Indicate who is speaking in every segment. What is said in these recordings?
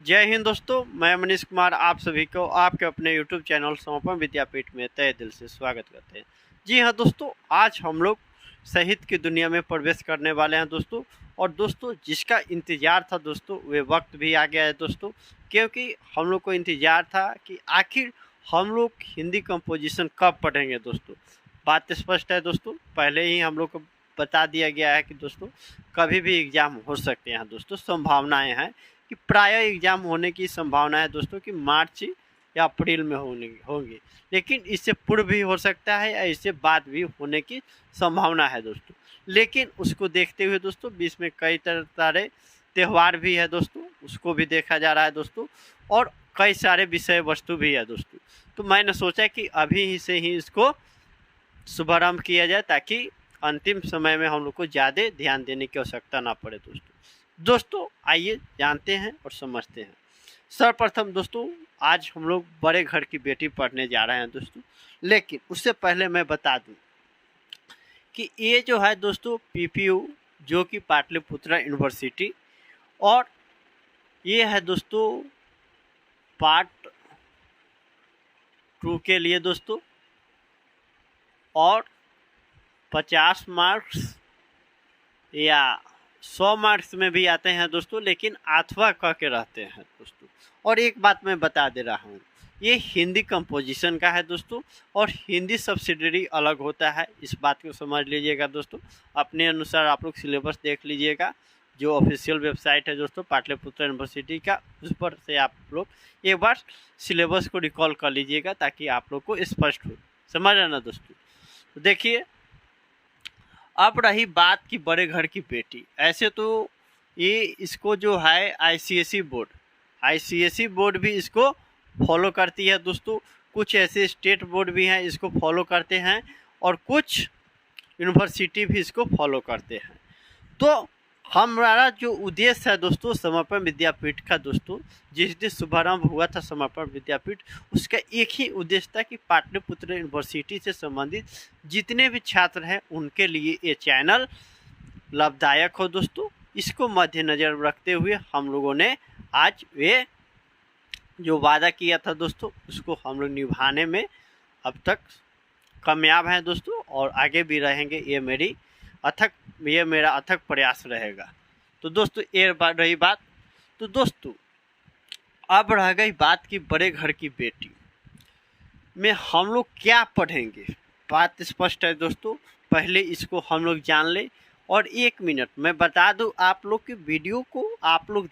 Speaker 1: जय हिंद दोस्तों, मैं मनीष कुमार आप सभी को आपके अपने YouTube चैनल समर्पण विद्यापीठ में तहे दिल से स्वागत करते हैं। जी हाँ दोस्तों, आज हम लोग साहित्य की दुनिया में प्रवेश करने वाले हैं दोस्तों। और दोस्तों, जिसका इंतज़ार था दोस्तों, वे वक्त भी आ गया है दोस्तों, क्योंकि हम लोग को इंतज़ार था कि आखिर हम लोग हिंदी कंपोजिशन कब पढ़ेंगे दोस्तों। बात स्पष्ट है दोस्तों, पहले ही हम लोग को बता दिया गया है कि दोस्तों कभी भी एग्ज़ाम हो सकते हैं दोस्तों। संभावनाएँ हैं कि प्राय एग्ज़ाम होने की संभावना है दोस्तों कि मार्च या अप्रैल में होंगे, लेकिन इससे पूर्व भी हो सकता है या इससे बाद भी होने की संभावना है दोस्तों। लेकिन उसको देखते हुए दोस्तों बीच में कई सारे त्यौहार भी है दोस्तों, उसको भी देखा जा रहा है दोस्तों, और कई सारे विषय वस्तु भी है दोस्तों। तो मैंने सोचा कि अभी से ही इसको शुभारंभ किया जाए ताकि अंतिम समय में हम लोग को ज़्यादा ध्यान देने की आवश्यकता ना पड़े दोस्तों। आइए जानते हैं और समझते हैं। सर्वप्रथम दोस्तों, आज हम लोग बड़े घर की बेटी पढ़ने जा रहे हैं दोस्तों, लेकिन उससे पहले मैं बता दूं कि ये जो है दोस्तों पीपीयू, जो कि पाटलिपुत्रा यूनिवर्सिटी, और ये है दोस्तों पार्ट 2 के लिए दोस्तों, और 50 मार्क्स या 100 मार्क्स में भी आते हैं दोस्तों, लेकिन अथवा कह के रहते हैं दोस्तों। और एक बात मैं बता दे रहा हूँ, ये हिंदी कंपोजिशन का है दोस्तों, और हिंदी सब्सिडरी अलग होता है, इस बात को समझ लीजिएगा दोस्तों। अपने अनुसार आप लोग सिलेबस देख लीजिएगा, जो ऑफिशियल वेबसाइट है दोस्तों पाटलिपुत्र यूनिवर्सिटी का, उस पर से आप लोग एक बार सिलेबस को रिकॉल कर लीजिएगा ताकि आप लोग को स्पष्ट हो, समझ रहे ना दोस्तों। तो देखिए, अब रही बात की बड़े घर की बेटी, ऐसे तो ये इसको जो है आईसीएसई बोर्ड भी इसको फॉलो करती है दोस्तों। कुछ ऐसे स्टेट बोर्ड भी हैं इसको फॉलो करते हैं, और कुछ यूनिवर्सिटी भी इसको फॉलो करते हैं। तो हमारा जो उद्देश्य है दोस्तों समर्पण विद्यापीठ का दोस्तों, जिस दिन शुभारंभ हुआ था समर्पण विद्यापीठ, उसका एक ही उद्देश्य था कि पाटलिपुत्र यूनिवर्सिटी से संबंधित जितने भी छात्र हैं उनके लिए ये चैनल लाभदायक हो दोस्तों। इसको मद्देनजर रखते हुए हम लोगों ने आज वे जो वादा किया था दोस्तों, उसको हम लोग निभाने में अब तक कामयाब हैं दोस्तों, और आगे भी रहेंगे। ये मेरा अथक प्रयास रहेगा। तो दोस्तों ये रही बात। तो दोस्तों अब रह गई बात की बड़े घर की बेटी में हम लोग क्या पढ़ेंगे। बात स्पष्ट है दोस्तों, पहले इसको हम लोग जान ले। और 1 मिनट मैं बता दूं आप लोग की वीडियो को आप लोग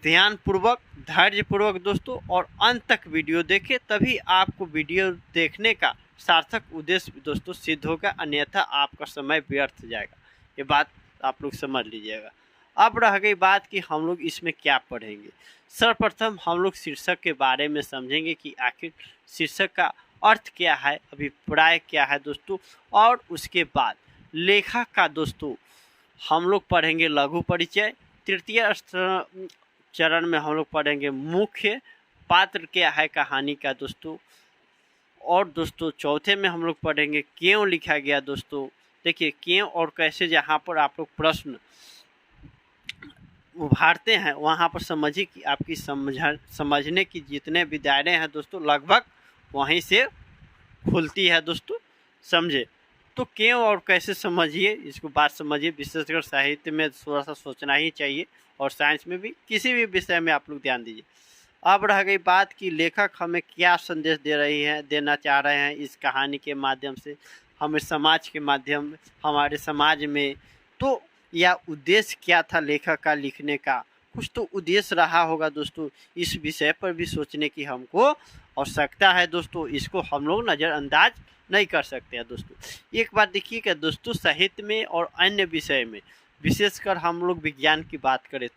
Speaker 1: ध्यानपूर्वक धैर्यपूर्वक दोस्तों और अंत तक वीडियो देखें, तभी आपको वीडियो देखने का सार्थक उद्देश्य दोस्तों सिद्ध होगा, अन्यथा आपका समय व्यर्थ जाएगा। ये बात आप लोग समझ लीजिएगा। अब रह गई बात कि हम लोग इसमें क्या पढ़ेंगे। सर्वप्रथम हम लोग शीर्षक के बारे में समझेंगे कि आखिर शीर्षक का अर्थ क्या है, अभिप्राय क्या है दोस्तों, और उसके बाद लेखक का दोस्तों हम लोग पढ़ेंगे लघु परिचय। तृतीय चरण में हम लोग पढ़ेंगे मुख्य पात्र क्या है कहानी का दोस्तों, और दोस्तों चौथे में हम लोग पढ़ेंगे क्यों लिखा गया दोस्तों। देखिए क्यों और कैसे, जहाँ पर आप लोग प्रश्न उभारते हैं वहाँ पर समझिए कि आपकी समझने की जितने भी दायरे हैं दोस्तों लगभग वहीं से खुलती है दोस्तों, समझे। तो क्यों और कैसे समझिए, इसको बात समझिए। विशेषकर साहित्य में थोड़ा सा सोचना ही चाहिए, और साइंस में भी, किसी भी विषय में आप लोग ध्यान दीजिए। अब रह गई बात कि लेखक हमें क्या संदेश देना चाह रहे हैं इस कहानी के माध्यम से, हमें समाज के माध्यम, हमारे समाज में। तो या उद्देश्य क्या था लेखक का लिखने का, कुछ तो उद्देश्य रहा होगा दोस्तों। इस विषय पर भी सोचने की हमको आवश्यकता है दोस्तों, इसको हम लोग नज़रअंदाज नहीं कर सकते हैं दोस्तों। एक बात देखिए कि दोस्तों साहित्य में और अन्य विषय में, विशेषकर हम लोग विज्ञान की बात करें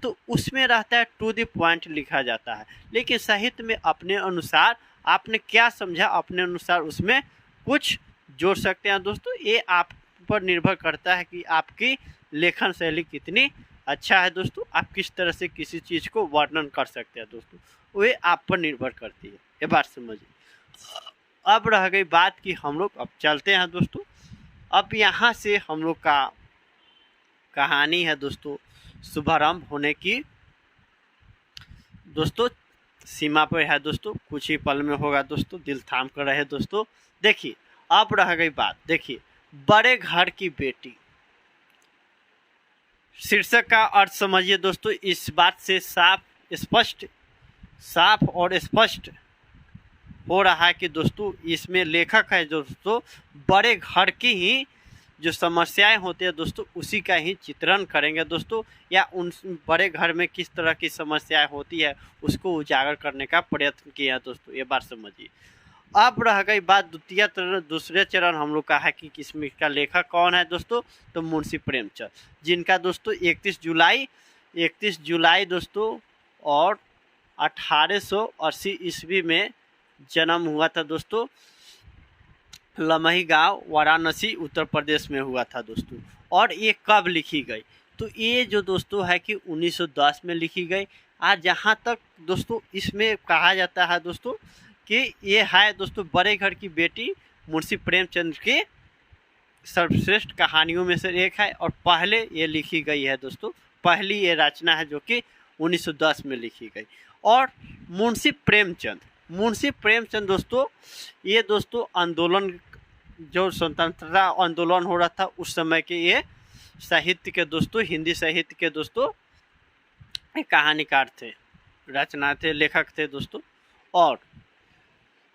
Speaker 1: तो उसमें रहता है टू द पॉइंट लिखा जाता है, लेकिन साहित्य में अपने अनुसार आपने क्या समझा, अपने अनुसार उसमें कुछ जोड़ सकते हैं दोस्तों। ये आप पर निर्भर करता है कि आपकी लेखन शैली कितनी अच्छा है दोस्तों, आप किस तरह से किसी चीज़ को वर्णन कर सकते हैं दोस्तों, वे आप पर निर्भर करती है। ये बात समझिए। अब रह गई बात कि हम लोग अब चलते हैं दोस्तों। अब यहाँ से हम लोग का कहानी है दोस्तों शुभारंभ होने की दोस्तों सीमा पर है दोस्तों, कुछ ही पल में होगा दोस्तों, दिल थाम कर रहे दोस्तों। देखिए अब रह गई बात, देखिए बड़े घर की बेटी, शीर्षक का अर्थ समझिए दोस्तों। इस बात से साफ और स्पष्ट हो रहा है कि दोस्तों इसमें लेखक है दोस्तों बड़े घर की ही जो समस्याएं होती है दोस्तों उसी का ही चित्रण करेंगे दोस्तों, या उन बड़े घर में किस तरह की समस्याएं होती है उसको उजागर करने का प्रयत्न किया दोस्तों, ये बात समझिए। अब रह गई बात दूसरे चरण हम लोग का है कि किसमें का लेखक कौन है दोस्तों, तो मुंशी प्रेमचंद, जिनका दोस्तों 31 जुलाई दोस्तों और 1880 ईस्वी में जन्म हुआ था दोस्तों। लमही गांव वाराणसी उत्तर प्रदेश में हुआ था दोस्तों। और ये कब लिखी गई, तो ये जो दोस्तों है कि 1910 में लिखी गई। आज जहाँ तक दोस्तों इसमें कहा जाता है दोस्तों कि ये है दोस्तों बड़े घर की बेटी मुंशी प्रेमचंद के सर्वश्रेष्ठ कहानियों में से एक है, और पहले ये लिखी गई है दोस्तों, पहली ये रचना है जो कि 1910 में लिखी गई। और मुंशी प्रेमचंद दोस्तों, ये दोस्तों आंदोलन, जो स्वतंत्रता आंदोलन हो रहा था उस समय के ये साहित्य के दोस्तों, हिंदी साहित्य के दोस्तों कहानीकार थे, रचना थे, लेखक थे दोस्तों। और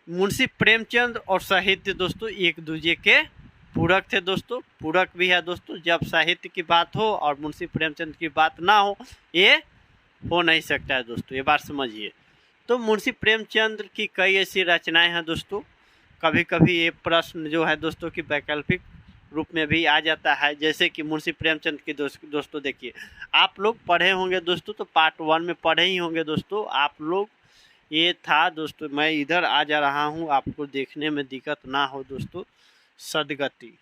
Speaker 1: मुंशी प्रेमचंद और साहित्य दोस्तों एक दूसरे के पूरक थे दोस्तों, पूरक भी है दोस्तों। जब साहित्य की बात हो और मुंशी प्रेमचंद की बात ना हो, ये हो नहीं सकता है दोस्तों, ये बात समझिए। तो मुंशी प्रेमचंद की कई ऐसी रचनाएं हैं दोस्तों। कभी कभी ये प्रश्न जो है दोस्तों की वैकल्पिक रूप में भी आ जाता है, जैसे कि मुंशी प्रेमचंद की दोस्तों देखिए, आप लोग पढ़े होंगे दोस्तों, तो पार्ट 1 में पढ़े ही होंगे दोस्तों आप लोग। ये था दोस्तों, मैं इधर आ जा रहा हूँ, आपको देखने में दिक्कत ना हो दोस्तों। सदगति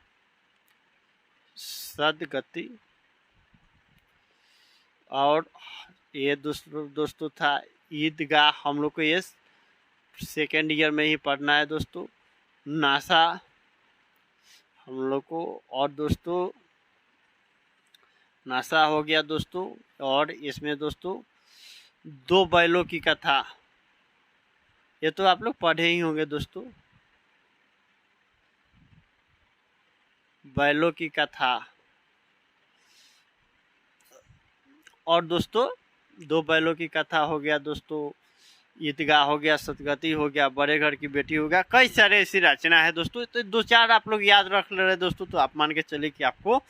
Speaker 1: और ये दोस्तों था ईदगाह, हम लोग को ये सेकेंड ईयर में ही पढ़ना है दोस्तों। नासा हम लोग को, और दोस्तों नासा हो गया दोस्तों। और इसमें दोस्तों 2 बैलों की कथा, ये तो आप लोग पढ़े ही होंगे दोस्तों, बैलों की कथा। और दोस्तों 2 बैलों की कथा हो गया दोस्तों, ईदगाह हो गया, सदगति हो गया, बड़े घर की बेटी हो गया, कई सारे ऐसी रचना है दोस्तों। तो 2-4 आप लोग याद रख ले रहे दोस्तों, तो आप मान के चलिए कि आपको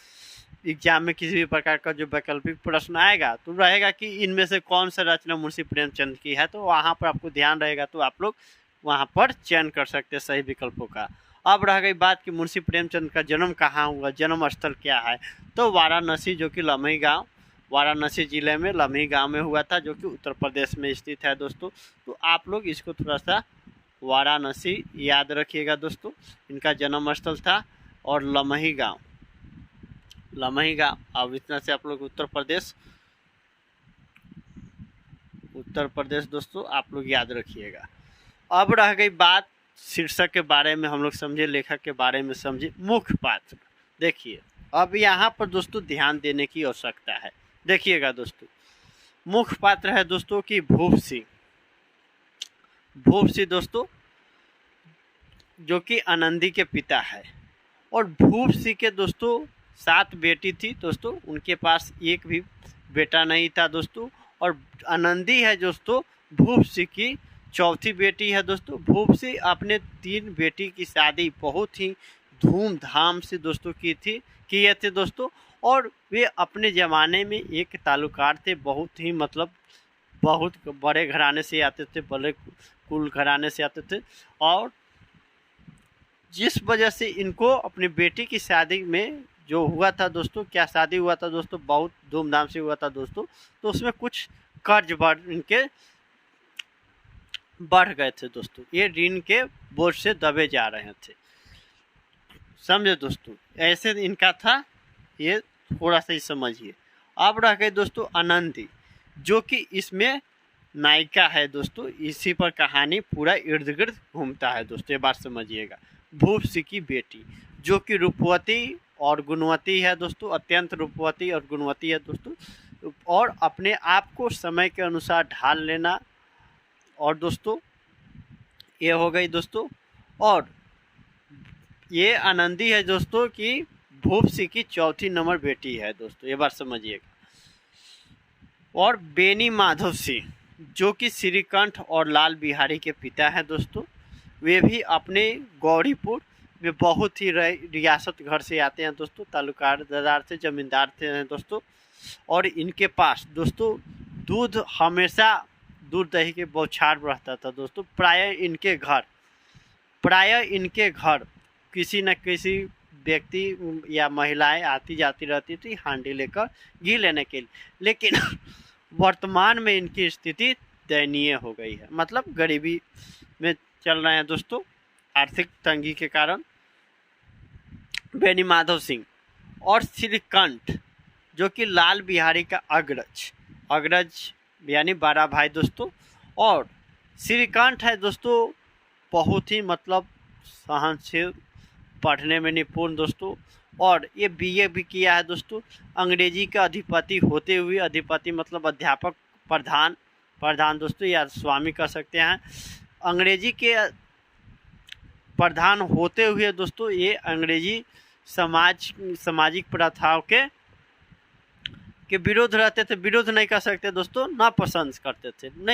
Speaker 1: एग्जाम में किसी भी प्रकार का जो वैकल्पिक प्रश्न आएगा तो रहेगा कि इनमें से कौन सा रचना मुंशी प्रेमचंद की है, तो वहाँ पर आपको ध्यान रहेगा, तो आप लोग वहाँ पर चयन कर सकते हैं सही विकल्पों का। अब रह गई बात कि मुंशी प्रेमचंद का जन्म कहाँ हुआ, जन्म स्थल क्या है, तो वाराणसी, जो कि लमही गाँव, वाराणसी जिले में लमही गांव में हुआ था, जो कि उत्तर प्रदेश में स्थित है दोस्तों। तो आप लोग इसको थोड़ा सा वाराणसी याद रखिएगा दोस्तों, इनका जन्म स्थल था। और लमही गांव, अब इतना से आप लोग उत्तर प्रदेश दोस्तों आप लोग याद रखिएगा। अब रह गई बात शीर्षक के बारे में, हम लोग समझे, लेखक के बारे में समझे। मुख्य पात्र देखिए, अब यहाँ पर दोस्तों ध्यान देने की आवश्यकता है, देखिएगा दोस्तों। मुख्य पात्र है दोस्तों कि भूप सिंह दोस्तों, जो कि आनंदी के पिता है। और भूप सिंह के दोस्तों 7 बेटी थी दोस्तों, उनके पास एक भी बेटा नहीं था दोस्तों। और आनंदी है दोस्तों भूप सिंह की चौथी बेटी है दोस्तों। भूप सिंह अपने 3 बेटी की शादी बहुत ही धूमधाम से दोस्तों किए थे दोस्तों। और वे अपने ज़माने में एक ताल्लुकार थे, बहुत ही मतलब बहुत बड़े घराने से आते थे, बड़े कुल घराने से आते थे। और जिस वजह से इनको अपनी बेटी की शादी में जो हुआ था दोस्तों, क्या शादी हुआ था दोस्तों, बहुत धूमधाम से हुआ था दोस्तों। तो उसमें कुछ कर्ज इनके बढ़ गए थे दोस्तों, ये ऋण के बोझ से दबे जा रहे थे, समझे दोस्तों। ऐसे इनका था, ये थोड़ा सा ही समझिए। अब रह गए दोस्तों आनंदी, जो कि इसमें नायिका है दोस्तों, इसी पर कहानी पूरा इर्द गिर्द घूमता है दोस्तों, ये बात समझिएगा। भूप सिंह की बेटी, जो कि रूपवती और गुणवती है दोस्तों, अत्यंत रूपवती और गुणवती है दोस्तों। और अपने आप को समय के अनुसार ढाल लेना और दोस्तों ये हो गई दोस्तों। और ये आनंदी है दोस्तों कि भूप सिंह की चौथी नंबर बेटी है दोस्तों, ये बात समझिएगा। और बेनी माधव सिंह जो कि श्रीकंठ और लाल बिहारी के पिता हैं दोस्तों, वे भी अपने गौरीपुर में बहुत ही रियासत घर से आते हैं दोस्तों, तालुकादार से, जमींदार थे हैं दोस्तों। और इनके पास दोस्तों दूध हमेशा दूध दही के बौछार रहता था दोस्तों। प्राय इनके घर किसी न किसी व्यक्ति या महिलाएं आती जाती रहती थी हांडी लेकर घी लेने के लिए, लेकिन वर्तमान में इनकी स्थिति दयनीय हो गई है, मतलब गरीबी में चल रहे हैं दोस्तों, आर्थिक तंगी के कारण। बेनी माधव सिंह और श्रीकंठ जो कि लाल बिहारी का अग्रज यानी बड़ा भाई दोस्तों। और श्रीकंठ है दोस्तों बहुत ही मतलब सहनशील, पढ़ने में निपुण दोस्तों, और ये बीए भी किया है दोस्तों। अंग्रेजी का अधिपति होते हुए, अधिपति मतलब अध्यापक, प्रधान दोस्तों, या स्वामी कह सकते हैं। अंग्रेजी के प्रधान होते हुए दोस्तों ये अंग्रेजी सामाजिक प्रथाओं के विरोध रहते थे, विरोध नहीं कर सकते दोस्तों, नहीं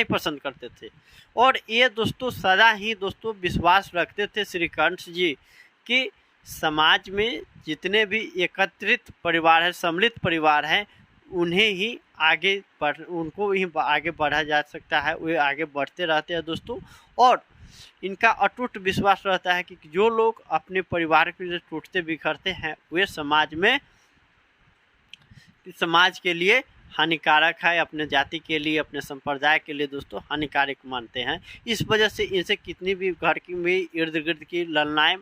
Speaker 1: पसंद करते थे। और ये दोस्तों सदा ही दोस्तों विश्वास रखते थे श्रीकंठ जी कि समाज में जितने भी एकत्रित परिवार है, सम्मिलित परिवार है, उन्हें ही उनको ही आगे बढ़ा जा सकता है, वे आगे बढ़ते रहते हैं दोस्तों। और इनका अटूट विश्वास रहता है कि जो लोग अपने परिवार के लिए टूटते बिखरते हैं वे समाज के लिए हानिकारक है, अपने जाति के लिए, अपने संप्रदाय के लिए दोस्तों हानिकारक मानते हैं। इस वजह से इनसे कितनी भी घर की भी इर्द गिर्द की लड़नाएं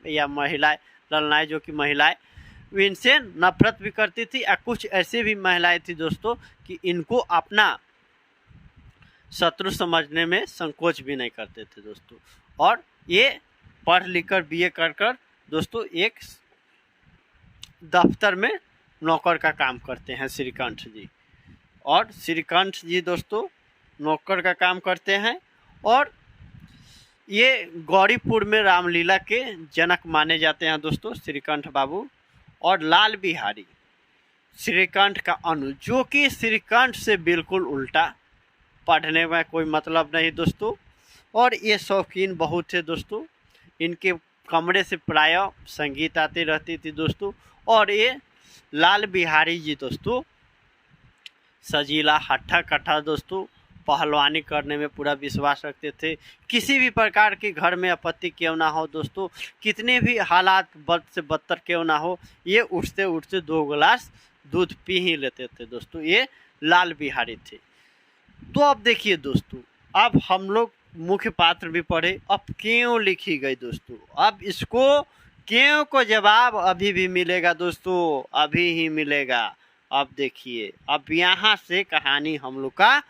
Speaker 1: जो कि महिलाएं इनसे नफरत भी करती थी, या कुछ ऐसे भी महिलाएं थी दोस्तों कि इनको अपना शत्रु समझने में संकोच भी नहीं करते थे दोस्तों। और ये पढ़ लिख कर बीए कर दोस्तों एक दफ्तर में नौकर का काम करते हैं श्रीकंठ जी। और श्रीकंठ जी दोस्तों नौकर का काम करते हैं, और ये गौरीपुर में रामलीला के जनक माने जाते हैं दोस्तों श्रीकंठ बाबू। और लाल बिहारी श्रीकंठ का अनुज, जो कि श्रीकंठ से बिल्कुल उल्टा, पढ़ने में कोई मतलब नहीं दोस्तों। और ये शौकीन बहुत थे दोस्तों, इनके कमरे से प्राय संगीत आती रहती थी दोस्तों। और ये लाल बिहारी जी दोस्तों सजीला हट्ठा कट्ठा दोस्तों, पहलवानी करने में पूरा विश्वास रखते थे। किसी भी प्रकार के घर में आपत्ति क्यों ना हो दोस्तों, कितने भी हालात बद से बदतर क्यों ना हो, ये उठते 2 गिलास दूध पी ही लेते थे दोस्तों। ये लाल बिहारी थे। तो अब देखिए दोस्तों, अब हम लोग मुख्य पात्र भी पढ़े, अब क्यों लिखी गई दोस्तों, अब इसको क्यों को जवाब अभी भी मिलेगा दोस्तों, अभी ही मिलेगा। अब देखिए, अब यहाँ से कहानी हम लोग का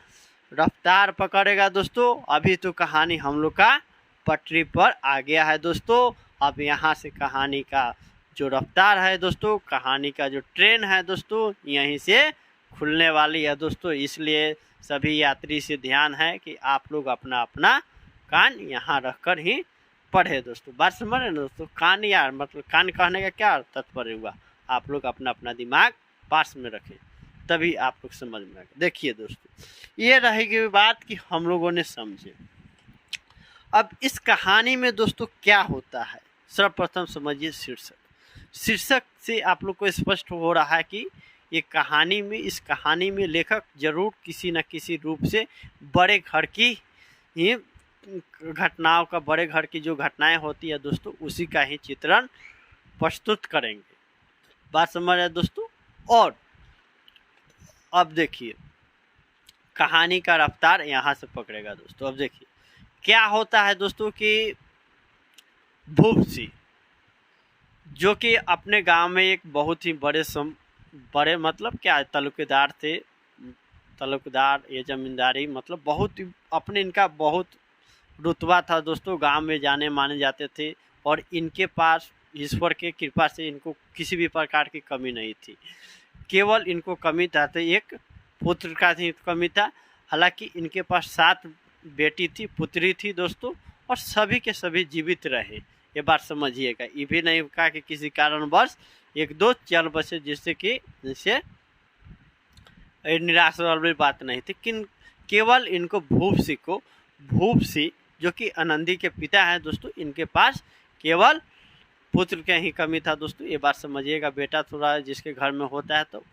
Speaker 1: रफ्तार पकड़ेगा दोस्तों। अभी तो कहानी हम लोग का पटरी पर आ गया है दोस्तों। अब यहाँ से कहानी का जो रफ्तार है दोस्तों, कहानी का जो ट्रेन है दोस्तों, यहीं से खुलने वाली है दोस्तों। इसलिए सभी यात्री से ध्यान है कि आप लोग अपना अपना कान यहाँ रखकर ही पढ़े दोस्तों। बात समझ रहे दोस्तों, कान यार मतलब कान कहने का क्या तात्पर्य हुआ, आप लोग अपना अपना दिमाग पास में रखें, तभी आप लोग समझ में आएगा। देखिए दोस्तों, ये रहेगी बात कि हम लोगों ने समझे। अब इस कहानी में दोस्तों क्या होता है, सर्वप्रथम समझिए शीर्षक से आप लोग को स्पष्ट हो रहा है कि ये इस कहानी में लेखक जरूर किसी न किसी रूप से बड़े घर की ही घटनाओं का, बड़े घर की जो घटनाएं होती है दोस्तों, उसी का ही चित्रण प्रस्तुत करेंगे। बात समझ रहे दोस्तों। और अब देखिए कहानी का रफ्तार यहाँ से पकड़ेगा दोस्तों। अब देखिए क्या होता है दोस्तों कि भूप सिंह जो कि अपने गांव में एक बहुत ही बड़े मतलब क्या तालुकेदार थे, ये जमींदारी मतलब बहुत अपने इनका बहुत रुतबा था दोस्तों, गांव में जाने माने जाते थे। और इनके पास ईश्वर के कृपा से इनको किसी भी प्रकार की कमी नहीं थी, केवल इनको कमी था तो एक पुत्र का ही कमी था। हालांकि इनके पास 7 बेटी थी, पुत्री थी दोस्तों, और सभी के सभी जीवित रहे। ये बात समझिएगा, ये भी नहीं कहा कि किसी कारणवश एक दो चल बसे, जिससे कि जिससे निराश वाली बात नहीं थी। केवल इनको भूपसी जो कि आनंदी के पिता हैं दोस्तों, इनके पास केवल पुत्र के ही कमी था दोस्तों। ये बात समझिएगा, बेटा थोड़ा जिसके घर में होता है तो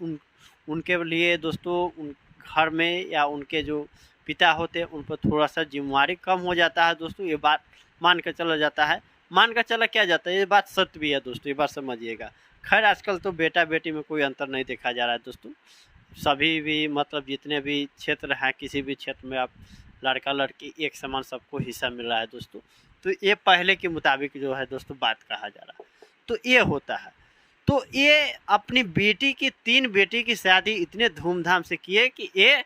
Speaker 1: उनके लिए दोस्तों उन घर में या उनके जो पिता होते हैं उन पर थोड़ा सा जिम्मेवारी कम हो जाता है दोस्तों। ये बात मान कर चला जाता है, मान कर चला क्या जाता है, ये बात सत्य भी है दोस्तों, ये बात समझिएगा। खैर आजकल तो बेटा बेटी में कोई अंतर नहीं देखा जा रहा है दोस्तों। सभी भी मतलब जितने भी क्षेत्र हैं, किसी भी क्षेत्र में आप लड़का लड़की एक समान सबको हिस्सा मिल रहा है दोस्तों। तो ये पहले के मुताबिक जो है दोस्तों बात कहा जा रहा है, तो ये होता है। तो ये अपनी बेटी की 3 बेटी की शादी इतने धूमधाम से किए कि ये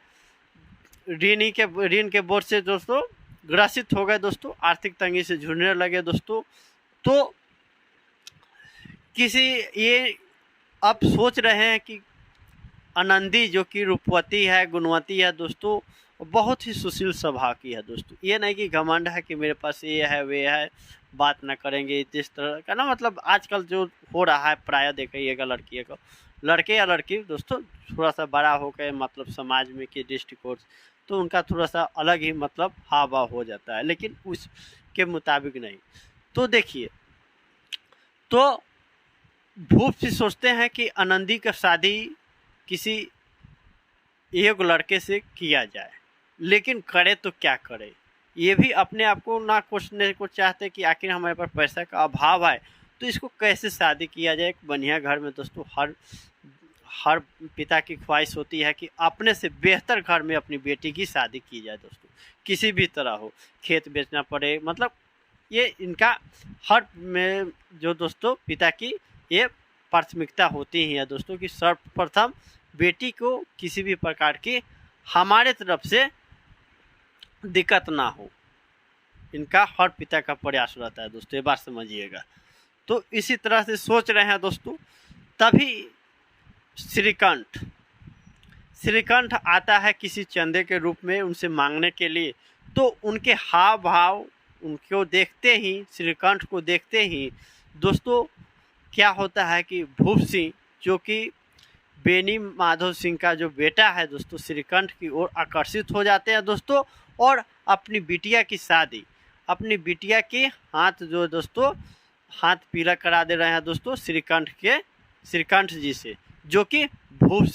Speaker 1: ऋण के बोझ से दोस्तों ग्रसित हो गए दोस्तों, आर्थिक तंगी से जूझने लगे दोस्तों। तो ये अब सोच रहे हैं कि आनंदी जो कि रूपवती है, गुणवती है दोस्तों, बहुत ही सुशील स्वभाव की है दोस्तों। ये नहीं कि घमंड है कि मेरे पास ये है वे है, बात ना करेंगे इस तरह का ना। मतलब आजकल जो हो रहा है प्राय देखिएगा, लड़की को लड़के या लड़की दोस्तों थोड़ा सा बड़ा होकर मतलब समाज में के दृष्टिकोण तो उनका थोड़ा सा अलग ही मतलब हाव भाव हो जाता है, लेकिन उसके मुताबिक नहीं। तो देखिए, तो भूप से सोचते हैं कि आनंदी का शादी किसी एक लड़के से किया जाए, लेकिन करे तो क्या करे। ये भी अपने आप को ना सोचने को चाहते कि आखिर हमारे पास पैसा का अभाव है तो इसको कैसे शादी किया जाए एक बढ़िया घर में दोस्तों। हर पिता की ख्वाहिश होती है कि अपने से बेहतर घर में अपनी बेटी की शादी की जाए दोस्तों, किसी भी तरह हो, खेत बेचना पड़े, मतलब ये इनका हर में जो दोस्तों पिता की ये प्राथमिकता होती ही है दोस्तों कि सर्वप्रथम बेटी को किसी भी प्रकार की हमारे तरफ से दिक्कत ना हो, इनका हर पिता का प्रयास रहता है दोस्तों, ये बात समझिएगा। तो इसी तरह से सोच रहे हैं दोस्तों। तभी श्रीकंठ आता है किसी चंदे के रूप में उनसे मांगने के लिए। तो उनके हाव भाव उनको देखते ही, श्रीकंठ को देखते ही दोस्तों क्या होता है कि भूप सिंह जो कि बेनी माधव सिंह का जो बेटा है दोस्तों, श्रीकंठ की ओर आकर्षित हो जाते हैं दोस्तों, और अपनी बिटिया की शादी अपनी बिटिया के हाथ जो दोस्तों हाथ पीला करा दे रहे हैं दोस्तों श्रीकंठ जी से, जो कि भूप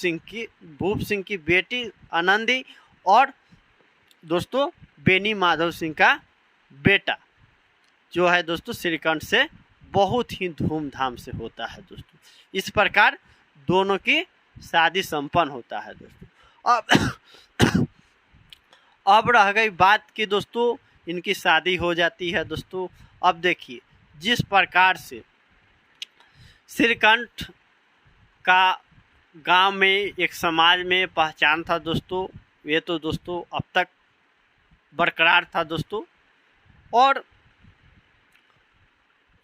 Speaker 1: सिंह की बेटी आनंदी और दोस्तों बेनी माधव सिंह का बेटा जो है दोस्तों श्रीकंठ से बहुत ही धूमधाम से होता है दोस्तों। इस प्रकार दोनों की शादी संपन्न होता है दोस्तों। अब रह गई बात कि दोस्तों इनकी शादी हो जाती है दोस्तों। अब देखिए, जिस प्रकार से श्रीकंठ का गांव में एक समाज में पहचान था दोस्तों, ये तो दोस्तों अब तक बरकरार था दोस्तों। और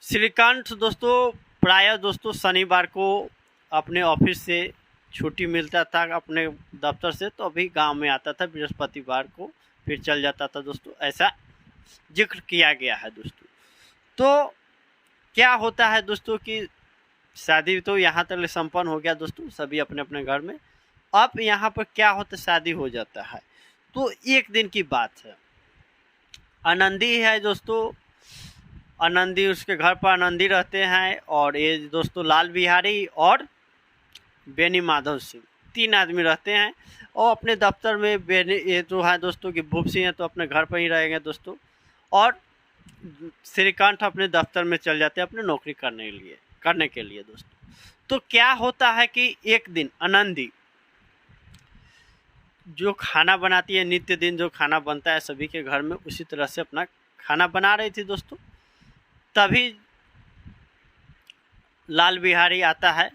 Speaker 1: श्रीकंठ दोस्तों प्रायः दोस्तों शनिवार को अपने ऑफिस से छुट्टी मिलता था अपने दफ्तर से, तो अभी गांव में आता था, बृहस्पतिवार को फिर चल जाता था दोस्तों, ऐसा जिक्र किया गया है दोस्तों। तो क्या होता है दोस्तों कि शादी तो यहाँ तक संपन्न हो गया दोस्तों, सभी अपने अपने घर में। अब यहाँ पर क्या होता है, शादी हो जाता है। तो एक दिन की बात है, आनंदी है दोस्तों, आनंदी उसके घर पर आनंदी रहते हैं, और ये दोस्तों लाल बिहारी और बेनी माधव सिंह 3 आदमी रहते हैं। और अपने दफ्तर में ये जो है दोस्तों कि भूप सिंह है तो अपने घर पर ही रहेंगे दोस्तों, और श्रीकंठ अपने दफ्तर में चल जाते हैं अपने नौकरी करने के लिए दोस्तों। तो क्या होता है कि एक दिन आनंदी जो खाना बनाती है, नित्य दिन जो खाना बनता है सभी के घर में, उसी तरह से अपना खाना बना रही थी दोस्तों। तभी लाल बिहारी आता है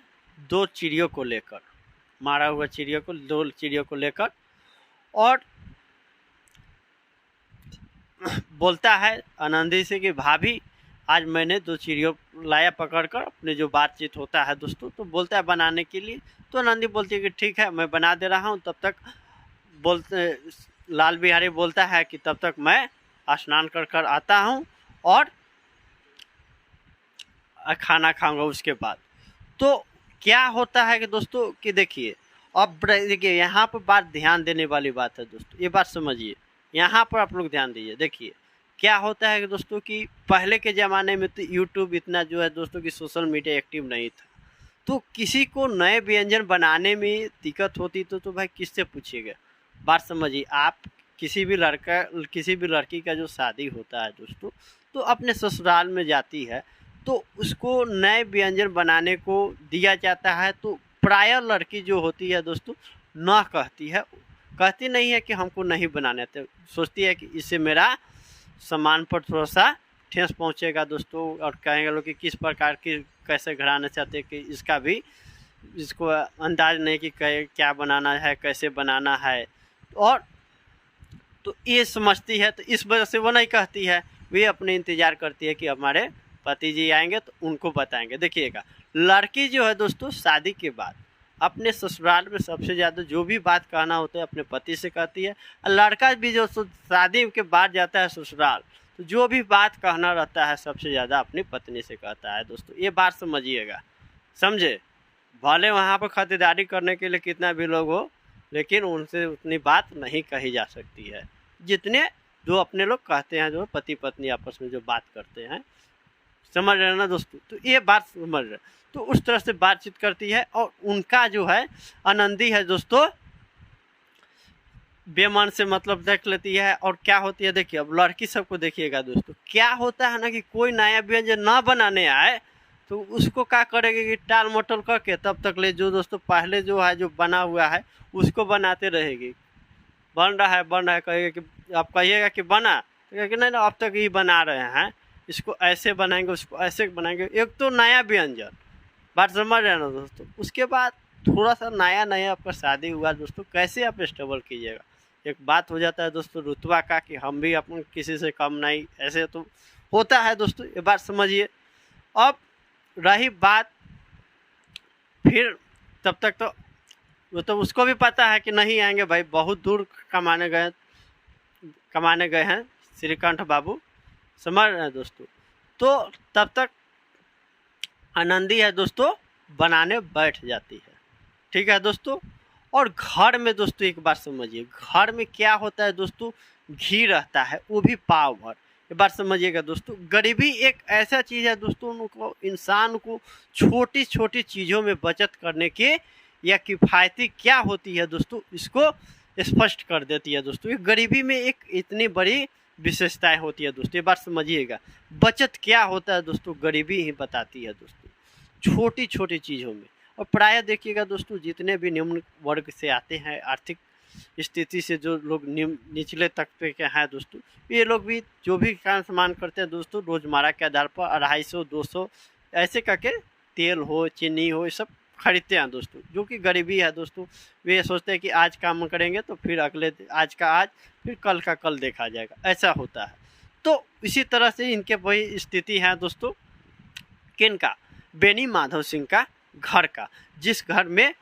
Speaker 1: 2 चिड़ियों को लेकर, मारा हुआ 2 चिड़ियों को लेकर, और बोलता है आनंदी से कि भाभी आज मैंने 2 चिड़ियों लाया पकड़कर, अपने जो बातचीत होता है दोस्तों। तो बोलता है बनाने के लिए, तो आनंदी बोलती है कि ठीक है मैं बना दे रहा हूँ। तब तक लाल बिहारी बोलता है कि तब तक मैं स्नान कर कर आता हूँ और खाना खाऊंगा उसके बाद। तो क्या होता है कि दोस्तों कि देखिए, अब देखिए यहाँ पर बात ध्यान देने वाली बात है दोस्तों, ये बात समझिए, यहाँ पर आप लोग ध्यान दीजिए। देखिए क्या होता है कि दोस्तों कि पहले के ज़माने में तो यूट्यूब इतना जो है दोस्तों कि सोशल मीडिया एक्टिव नहीं था, तो किसी को नए व्यंजन बनाने में दिक्कत होती तो भाई किससे पूछिएगा। बात समझिए आप, किसी भी लड़की का जो शादी होता है दोस्तों, तो अपने ससुराल में जाती है तो उसको नए व्यंजन बनाने को दिया जाता है, तो प्रायः लड़की जो होती है दोस्तों ना कहती नहीं है कि हमको नहीं बनाने आते, सोचती है कि इससे मेरा सामान पर थोड़ा सा ठेस पहुंचेगा दोस्तों, और कहेंगे लोग कि किस प्रकार की कैसे घराना चाहते हैं कि इसको अंदाज नहीं कि क्या बनाना है, कैसे बनाना है, और तो ये समझती है, तो इस वजह से वो नहीं कहती है, वे अपने इंतज़ार करती है कि हमारे पति जी आएंगे तो उनको बताएंगे। देखिएगा लड़की जो है दोस्तों शादी के बाद अपने ससुराल में सबसे ज़्यादा जो भी बात कहना होता है अपने पति से कहती है, और लड़का भी जो शादी के बाद जाता है ससुराल तो जो भी बात कहना रहता है सबसे ज़्यादा अपनी पत्नी से कहता है दोस्तों, ये बात समझिएगा, समझे। भले वहाँ पर खातिरदारी करने के लिए कितना भी लोग हो, लेकिन उनसे उतनी बात नहीं कही जा सकती है जितने जो अपने लोग कहते हैं, जो पति पत्नी आपस में जो बात करते हैं, समझ रहे हैं ना दोस्तों। तो ये बात समझ रहे, तो उस तरह से बातचीत करती है, और उनका जो है आनंदी है दोस्तों बेमन से मतलब देख लेती है। और क्या होती है देखिए, अब लड़की सबको देखिएगा दोस्तों, क्या होता है ना कि कोई नया व्यंजन ना बनाने आए तो उसको क्या करेगी कि टाल मटोल करके तब तक ले जो दोस्तों पहले जो है जो बना हुआ है उसको बनाते रहेगी। बन रहा है कहेगा कि आप कहिएगा कि बना, तो कहेगा कि नहीं अब तक ये बना रहे हैं, इसको ऐसे बनाएंगे उसको ऐसे बनाएंगे, एक तो नया व्यंजन, बात समझ रहे हैं ना दोस्तों। उसके बाद थोड़ा सा नया आपका शादी हुआ दोस्तों, कैसे आप स्टेबल कीजिएगा। एक बात हो जाता है दोस्तों रुतबा का कि हम भी अपन किसी से कम नहीं, ऐसे तो होता है दोस्तों, ये बात समझिए। अब रही बात फिर तब तक तो वो तो उसको भी पता है कि नहीं आएंगे भाई, बहुत दूर कमाने गए हैं श्रीकांत बाबू, समझ रहे हैं दोस्तों। तो तब तक आनंदी है दोस्तों बनाने बैठ जाती है, ठीक है दोस्तों। और घर में दोस्तों एक बात समझिए, घर में क्या होता है दोस्तों, घी रहता है वो भी पाव भर, ये बात समझिएगा दोस्तों। गरीबी एक ऐसा चीज़ है दोस्तों, उनको इंसान को छोटी छोटी चीज़ों में बचत करने के या किफ़ायती क्या होती है दोस्तों, इसको स्पष्ट कर देती है दोस्तों। ये गरीबी में एक इतनी बड़ी विशेषताएं होती है दोस्तों, ये बात समझिएगा। बचत क्या होता है दोस्तों, गरीबी ही बताती है दोस्तों, छोटी छोटी चीज़ों में। और प्रायः देखिएगा दोस्तों जितने भी निम्न वर्ग से आते हैं, आर्थिक स्थिति से जो लोग निचले तबके के हैं दोस्तों, ये लोग भी जो भी काम सामान करते हैं दोस्तों रोज़मर्रा के आधार पर 250-200 ऐसे करके तेल हो चीनी हो ये सब खरीदते हैं दोस्तों। जो कि गरीबी है दोस्तों, वे सोचते हैं कि आज काम करेंगे तो फिर अगले आज का आज फिर कल का कल देखा जाएगा, ऐसा होता है। तो इसी तरह से इनके वही स्थिति है दोस्तों, किनका, बेनी माधव सिंह का घर का, जिस घर में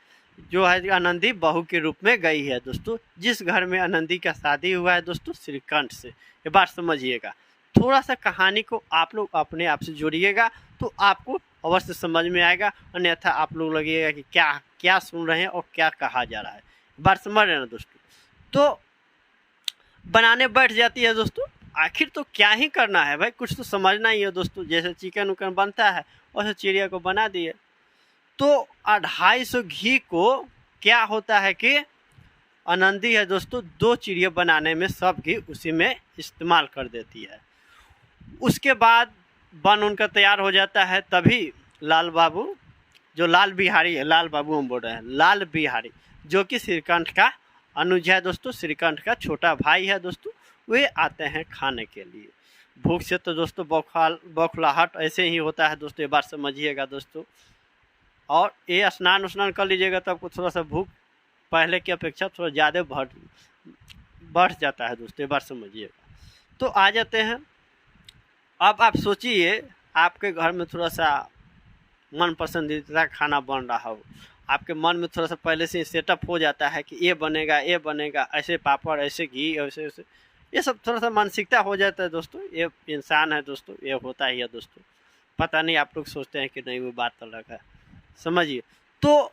Speaker 1: जो है आनंदी बहू के रूप में गई है दोस्तों, जिस घर में आनंदी का शादी हुआ है दोस्तों श्रीकांत से। ये बात समझिएगा, थोड़ा सा कहानी को आप लोग अपने आप से जोड़िएगा तो आपको अवश्य समझ में आएगा, अन्यथा आप लोग लगेगा कि क्या क्या सुन रहे हैं और क्या कहा जा रहा है। बात समझ रहे हैं ना दोस्तों। तो बनाने बैठ जाती है दोस्तों, आखिर तो क्या ही करना है भाई, कुछ तो समझना ही है दोस्तों। जैसे चिकन उकन बनता है वैसे चिड़िया को बना दिए। तो 250 घी को क्या होता है कि आनंदी है दोस्तों 2 चिड़िया बनाने में सब घी उसी में इस्तेमाल कर देती है। उसके बाद बन उनका तैयार हो जाता है, तभी लाल बाबू जो लाल बिहारी है, लाल बाबू हम बोल रहे हैं, लाल बिहारी जो कि श्रीकांत का अनुज है दोस्तों, श्रीकांत का छोटा भाई है दोस्तों, वे आते हैं खाने के लिए। भूख से तो दोस्तों बौखलाहट ऐसे ही होता है दोस्तों, ये बात समझिएगा दोस्तों। और ये स्नान उस्नान कर लीजिएगा तो आपको थोड़ा सा भूख पहले की अपेक्षा थोड़ा ज़्यादा बढ़ जाता है दोस्तों, ये बात समझिएगा। तो आ जाते हैं, अब आप सोचिए आपके घर में थोड़ा सा मन पसंदीदा खाना बन रहा हो आपके मन में थोड़ा सा पहले से सेटअप हो जाता है कि ये बनेगा, ऐसे पापड़, ऐसे घी, ऐसे ऐसे, ये सब थोड़ा सा मानसिकता हो जाता है दोस्तों। ये इंसान है दोस्तों, ये होता ही है दोस्तों। पता नहीं आप लोग सोचते हैं कि नहीं, वो बात अलग है, समझिए। तो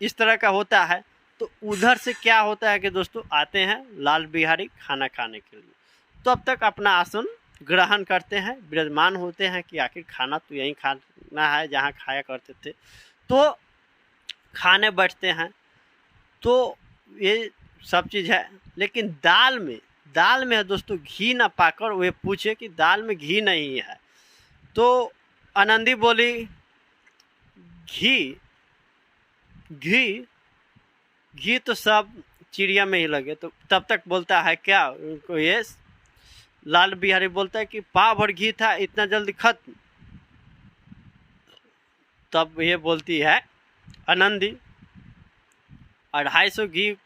Speaker 1: इस तरह का होता है। तो उधर से क्या होता है कि दोस्तों आते हैं लाल बिहारी खाना खाने के लिए। तो अब तक अपना आसन ग्रहण करते हैं, विराजमान होते हैं कि आखिर खाना तो यहीं खाना है जहाँ खाया करते थे। तो खाने बैठते हैं। तो ये सब चीज़ है, लेकिन दाल में है दोस्तों घी ना पाकर वे पूछे कि दाल में घी नहीं है। तो आनंदी बोली घी घी घी तो सब चिड़िया में ही लगे। तो तब तक बोलता है क्या उनको, ये लाल बिहारी बोलता है कि पाव भर घी था, इतना जल्दी खत्म। तब ये बोलती है आनंदी 250 घी,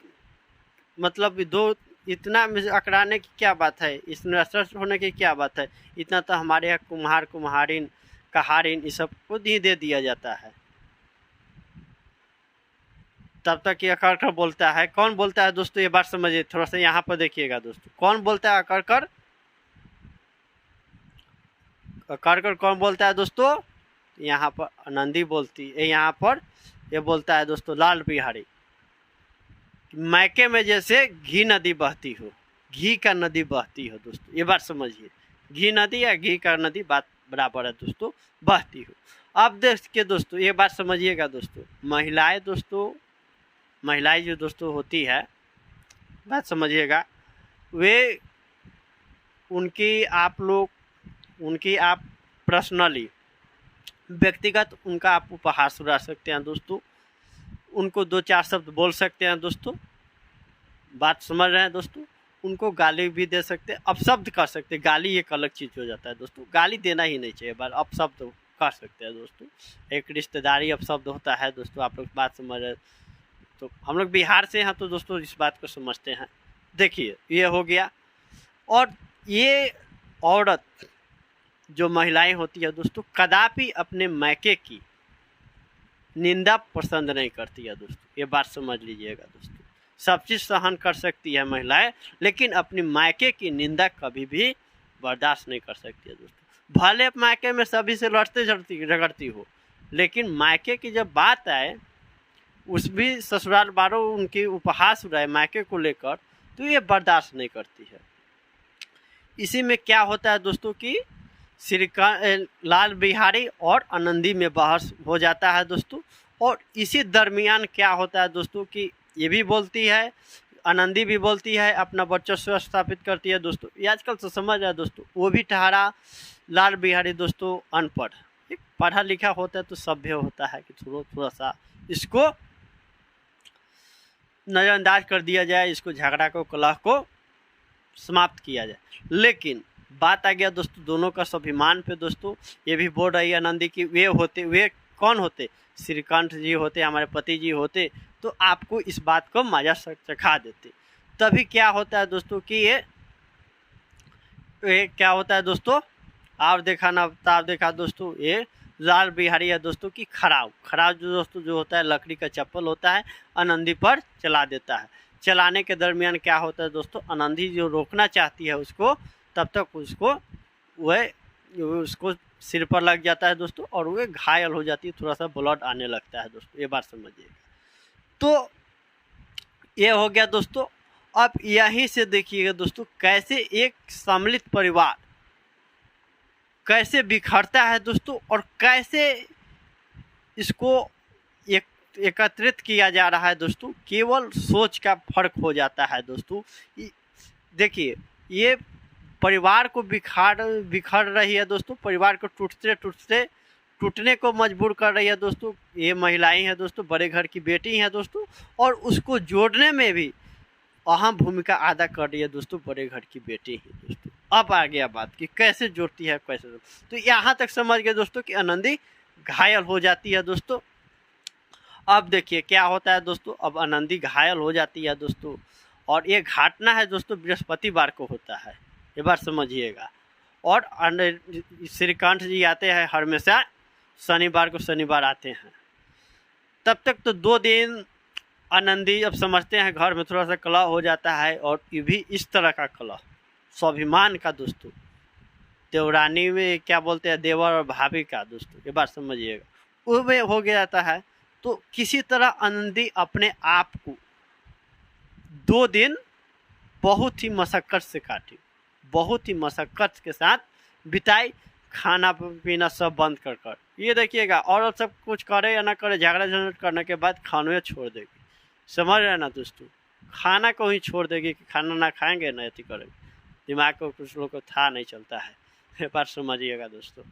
Speaker 1: मतलब दो, इतना में अकड़ाने की क्या बात है, इसमें असर होने की क्या बात है, इतना तो हमारे यहाँ कुम्हार कुम्हारिन कहारिन इस सब को दे दिया जाता है। तब तक ये अकड़कर बोलता है, कौन बोलता है दोस्तों, ये बात समझिए, थोड़ा सा यहाँ पर देखिएगा दोस्तों, कौन बोलता है अकड़कर कौन बोलता है दोस्तों, यहाँ पर आनंदी बोलती है, यहाँ पर ये बोलता है दोस्तों लाल बिहारी, मैके में जैसे घी नदी बहती हो, घी का नदी बहती हो दोस्तों, ये बात समझिए, घी नदी या घी का नदी बात बराबर है दोस्तों, बहती हो। अब देखिए दोस्तों, ये बात समझिएगा दोस्तों, महिलाएं जो दोस्तों होती है, बात समझिएगा, वे उनकी आप पर्सनली व्यक्तिगत उनका आप उपहार सुना सकते हैं दोस्तों, उनको 2-4 शब्द बोल सकते हैं दोस्तों, बात समझ रहे हैं दोस्तों, उनको गाली भी दे सकते हैं, अपशब्द कर सकते हैं। गाली एक अलग चीज़ हो जाता है दोस्तों, गाली देना ही नहीं चाहिए, बार अपशब्द कर सकते हैं दोस्तों। एक रिश्तेदारी अपशब्द होता है दोस्तों, आप लोग बात समझ रहे हैं। तो हम लोग बिहार से हैं तो दोस्तों इस बात को समझते हैं। देखिए ये हो गया। और ये औरत जो महिलाएं होती है दोस्तों, कदापि अपने मैके की निंदा पसंद नहीं करती है दोस्तों, ये बात समझ लीजिएगा दोस्तों। सब चीज़ सहन कर सकती है महिलाएं, लेकिन अपनी मायके की निंदा कभी भी बर्दाश्त नहीं कर सकती है दोस्तों। भले मायके में सभी से लड़ते झगड़ती हो, लेकिन मायके की जब बात आए, उस भी ससुराल वालों उनकी उपहास उड़ाए मायके को लेकर, तो ये बर्दाश्त नहीं करती है। इसी में क्या होता है दोस्तों कि लाल बिहारी और आनंदी में बहस हो जाता है दोस्तों। और इसी दरमियान क्या होता है दोस्तों कि ये भी बोलती है, आनंदी भी बोलती है, अपना वर्चस्व स्थापित करती है दोस्तों। ये आजकल तो समझ रहा है दोस्तों, वो भी ठहरा लाल बिहारी दोस्तों अनपढ़, एक पढ़ा लिखा होता है तो सभ्य होता है कि थोड़ा सा इसको नज़रअंदाज कर दिया जाए, इसको झगड़ा को कलह को समाप्त किया जाए। लेकिन बात आ गया दोस्तों दोनों का स्वाभिमान पे दोस्तों। ये भी बोल रही है आनंदी की वे कौन होते, श्रीकांत जी होते, हमारे पति जी होते, तो आपको इस बात को मजा चखा देते। तभी क्या होता है दोस्तों कि ये क्या होता है दोस्तों, आप देखा दोस्तों, ये लाल बिहारी है दोस्तों की खराब जो दोस्तों जो होता है लकड़ी का चप्पल होता है, आनंदी पर चला देता है। चलाने के दरमियान क्या होता है दोस्तों, आनंदी जो रोकना चाहती है उसको, तब तक उसको सिर पर लग जाता है दोस्तों, और वह घायल हो जाती है, थोड़ा सा ब्लड आने लगता है दोस्तों, ये बात समझिएगा। तो ये हो गया दोस्तों। अब यहीं से देखिएगा दोस्तों कैसे एक सम्मिलित परिवार कैसे बिखरता है दोस्तों, और कैसे इसको एकत्रित किया जा रहा है दोस्तों। केवल सोच का फर्क हो जाता है दोस्तों। देखिए ये परिवार को बिखर रही है दोस्तों, परिवार को टूटने को मजबूर कर रही है दोस्तों। ये महिलाएं हैं दोस्तों, बड़े घर की बेटी हैं दोस्तों, और उसको जोड़ने में भी अहम भूमिका अदा कर रही है दोस्तों, बड़े घर की बेटी है दोस्तों। अब आ गया बात कि कैसे जोड़ती है, कैसे, तो यहाँ तक समझ गए दोस्तों कि आनंदी घायल हो जाती है दोस्तों। अब देखिए क्या होता है दोस्तों, अब आनंदी घायल हो जाती है दोस्तों, और ये घटना है दोस्तों बृहस्पतिवार को होता है, ये बात समझिएगा। और श्रीकांत जी आते हैं हमेशा शनिवार को आते हैं। तब तक तो 2 दिन आनंदी अब समझते हैं घर में थोड़ा सा कलह हो जाता है, और ये भी इस तरह का कलह स्वाभिमान का दोस्तों, देवरानी में क्या बोलते हैं देवर और भाभी का दोस्तों, ये बात समझिएगा, वो में हो गया जाता है। तो किसी तरह आनंदी अपने आप को 2 दिन बहुत ही मशक्क़त से काटी, बहुत ही मशक्क़त के साथ बिताई, खाना पीना सब बंद कर कर। ये देखिएगा, औरत सब कुछ करे या ना करे, झगड़ा झंझट करने के बाद खाना छोड़ देगी, समझ रहे हैं ना दोस्तों, खाना को ही छोड़ देगी कि खाना ना खाएंगे ना ऐसी करेंगे, दिमाग को कुछ लोग को था नहीं चलता है, ये बात समझिएगा दोस्तों।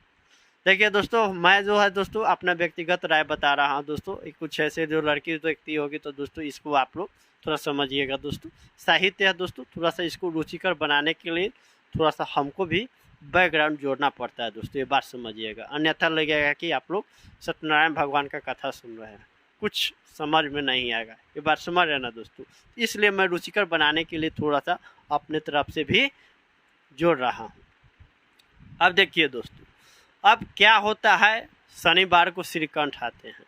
Speaker 1: देखिए दोस्तों, मैं जो है दोस्तों अपना व्यक्तिगत राय बता रहा हूँ दोस्तों, कुछ ऐसे जो लड़की व्यक्ति होगी तो दोस्तों इसको आप लोग थोड़ा समझिएगा दोस्तों। साहित्य है दोस्तों, थोड़ा सा इसको रुचिकर बनाने के लिए थोड़ा सा हमको भी बैकग्राउंड जोड़ना पड़ता है दोस्तों, ये बात समझिएगा, अन्यथा लगेगा कि आप लोग सत्यनारायण भगवान का कथा सुन रहे हैं, कुछ समझ में नहीं आएगा, ये बात समझ रहे हैं ना दोस्तों। इसलिए मैं रुचिकर बनाने के लिए थोड़ा सा अपने तरफ से भी जोड़ रहा हूँ। अब देखिए दोस्तों, अब क्या होता है, शनिवार को श्रीकंठ आते हैं।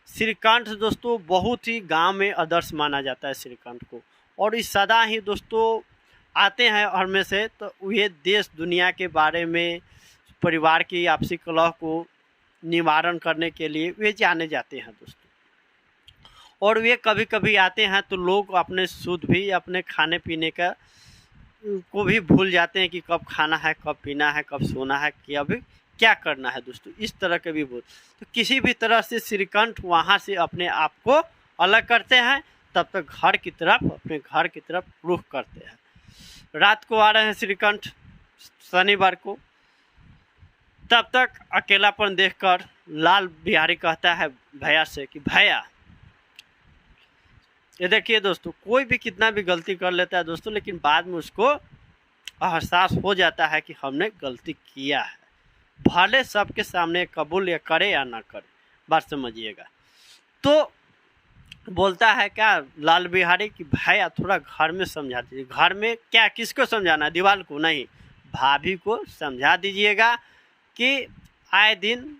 Speaker 1: श्रीकंठ दोस्तों बहुत ही गांव में आदर्श माना जाता है श्रीकंठ को, और इस सदा ही दोस्तों आते हैं हर में से, तो ये देश दुनिया के बारे में, परिवार की आपसी कलह को निवारण करने के लिए वे जाने जाते हैं दोस्तों। और वे कभी कभी आते हैं तो लोग अपने शुद्ध भी अपने खाने पीने का को भी भूल जाते हैं कि कब खाना है, कब पीना है, कब सोना है, कि अभी क्या करना है दोस्तों, इस तरह के भी भूल। तो किसी भी तरह से श्रीकंठ वहाँ से अपने आप को अलग करते हैं, तब तक घर की तरफ, अपने घर की तरफ रुख करते हैं। रात को आ रहे हैं श्रीकंठ शनिवार को, तब तक अकेलापन देखकर लाल बिहारी कहता है भैया से कि भैया, ये देखिए दोस्तों, कोई भी कितना भी गलती कर लेता है दोस्तों, लेकिन बाद में उसको एहसास हो जाता है कि हमने गलती किया है, भले सबके सामने कबूल या करे या ना करे, बात समझिएगा। तो बोलता है क्या लाल बिहारी कि भैया थोड़ा घर में समझा दीजिए। घर में क्या, किसको समझाना, दीवार को नहीं, भाभी को समझा दीजिएगा कि आए दिन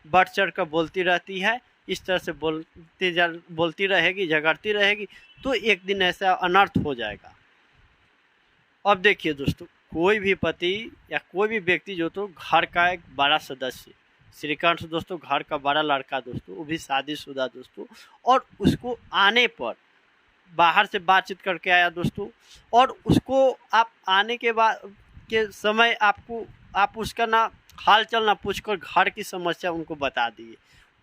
Speaker 1: बढ़ चढ़ कर बोलती रहती है, इस तरह से बोलती रहेगी, झगड़ती रहेगी, तो एक दिन ऐसा अनर्थ हो जाएगा। अब देखिए दोस्तों, कोई भी पति या कोई भी व्यक्ति जो तो घर का एक बड़ा सदस्य, श्रीकंठ दोस्तों घर का बड़ा लड़का दोस्तों, वो भी शादीशुदा दोस्तों, और उसको आने पर बाहर से बातचीत करके आया दोस्तों, और उसको आप आने के बाद के समय आप उसका ना हाल चाल ना पूछकर घर की समस्या उनको बता दिए,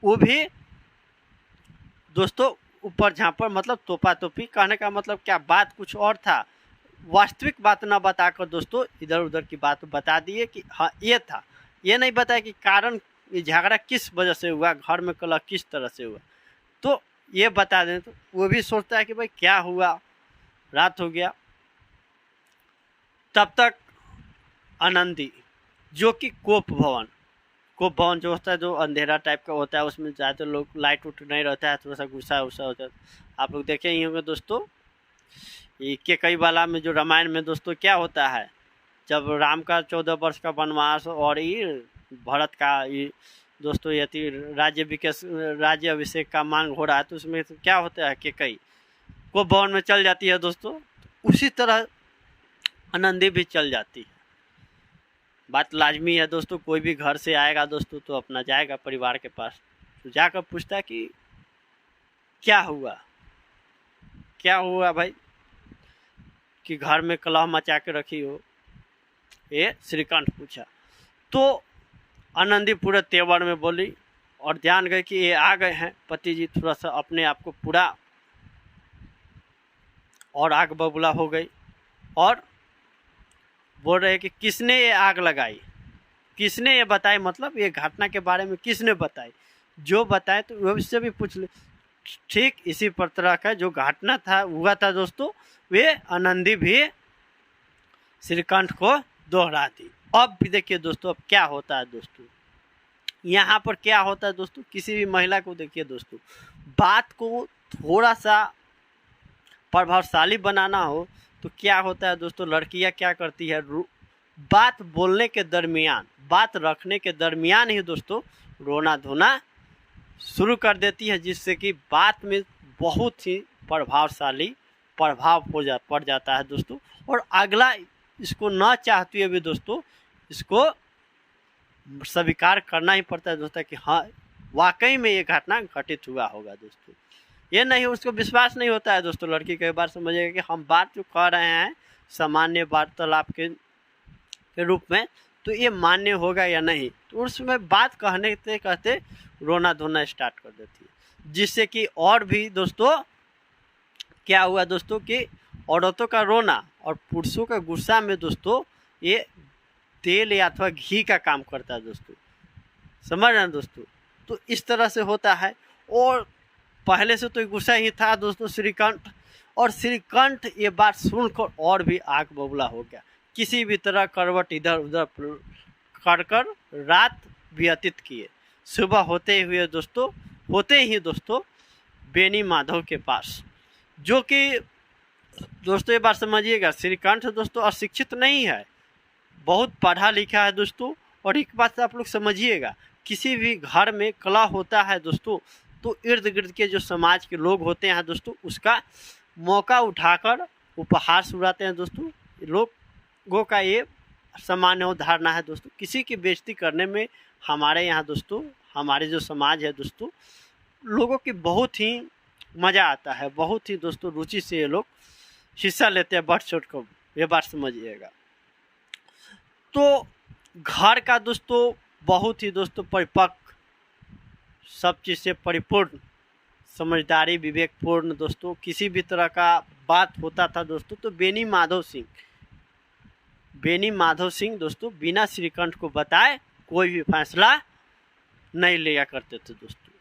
Speaker 1: वो भी दोस्तों ऊपर झाँपर, मतलब तोपा तोपी, कहने का मतलब क्या, बात कुछ और था, वास्तविक बात ना बताकर दोस्तों इधर उधर की बात बता दिए कि हाँ ये था, ये नहीं बताया कि कारण ये झगड़ा किस वजह से हुआ, घर में कलह किस तरह से हुआ, तो ये बता दें तो वो भी सोचता है कि भाई क्या हुआ, रात हो गया। तब तक आनंदी जो कि कोप भवन जो होता है, जो अंधेरा टाइप का होता है, उसमें ज़्यादातर लोग लाइट उठ नहीं रहता है, थोड़ा सा गुस्सा उस्सा होता है, आप लोग देखे ही होंगे दोस्तों। ये केकई वाला में जो रामायण में दोस्तों क्या होता है, जब राम का 14 वर्ष का वनवास और ये भरत का ये दोस्तों यदि राज्य अभिषेक का मांग हो रहा है, तो उसमें तो क्या होता है, केकई को भवन में चल जाती है दोस्तों, उसी तरह आनंदी भी चल जाती है। बात लाजमी है दोस्तों, कोई भी घर से आएगा दोस्तों तो अपना जाएगा परिवार के पास, तो जाकर पूछता है कि क्या हुआ भाई, कि घर में कलह मचा के रखी हो, ये श्रीकंठ पूछा। तो आनंदी पूरे तेवर में बोली और जान गए कि ये आ गए हैं पति जी, थोड़ा सा अपने आप को पूरा और आग बबूला हो गई, और बोल रहे कि किसने ये आग लगाई, किसने ये बताई, मतलब ये घटना के बारे में किसने बताई, जो बताए तो वो इससे भी पूछ ले। ठीक इसी तरह का जो घटना था हुआ था दोस्तों, वे आनंदी भी श्रीकंठ को दोहरा दी। अब भी देखिए दोस्तों, अब क्या होता है दोस्तों, यहाँ पर क्या होता है दोस्तों, किसी भी महिला को देखिए दोस्तों, बात को थोड़ा सा प्रभावशाली बनाना हो तो क्या होता है दोस्तों, लड़कियाँ क्या करती है, बात बोलने के दरमियान, बात रखने के दरमियान ही दोस्तों रोना धोना शुरू कर देती है, जिससे कि बात में बहुत ही प्रभावशाली प्रभाव पड़ जाता है दोस्तों। और अगला इसको ना चाहते हुए भी दोस्तों इसको स्वीकार करना ही पड़ता है दोस्तों कि हाँ वाकई में ये घटना घटित हुआ होगा दोस्तों। ये नहीं, उसको विश्वास नहीं होता है दोस्तों। लड़की कई बार समझेगा कि हम बात जो कह रहे हैं सामान्य वार्तालाप के रूप में, तो ये मान्य होगा या नहीं, तो उसमें बात कहने से कहते रोना धोना स्टार्ट कर देती है, जिससे कि और भी दोस्तों क्या हुआ दोस्तों कि औरतों का रोना और पुरुषों का गुस्सा में दोस्तों ये तेल या अथवा घी का काम करता है दोस्तों, समझ रहे हैं दोस्तों। तो इस तरह से होता है। और पहले से तो गुस्सा ही था दोस्तों श्रीकंठ, और श्रीकंठ ये बात सुनकर और भी आग बबूला हो गया। किसी भी तरह करवट इधर उधर कर रात व्यतीत किए। सुबह होते ही दोस्तों बेनी माधव के पास, जो कि दोस्तों ये बात समझिएगा श्रीकंठ दोस्तों अशिक्षित नहीं है, बहुत पढ़ा लिखा है दोस्तों। और एक बात आप लोग समझिएगा, किसी भी घर में कला होता है दोस्तों तो इर्द गिर्द के जो समाज के लोग होते हैं दोस्तों उसका मौका उठाकर उपहास उड़ाते हैं दोस्तों। लोगों का ये सामान्य धारणा है दोस्तों, किसी की बेइज्जती करने में हमारे यहाँ दोस्तों, हमारे जो समाज है दोस्तों, लोगों की बहुत ही मज़ा आता है, बहुत ही दोस्तों रुचि से ये लोग हिस्सा लेते हैं बढ़ चढ़ कर, ये बात समझिएगा। तो घर का दोस्तों बहुत ही दोस्तों परिपक्व, सब चीज़ से परिपूर्ण, समझदारी विवेकपूर्ण दोस्तों, किसी भी तरह का बात होता था दोस्तों तो बेनी माधव सिंह दोस्तों बिना श्रीकंठ को बताए कोई भी फैसला नहीं लिया करते थे दोस्तों।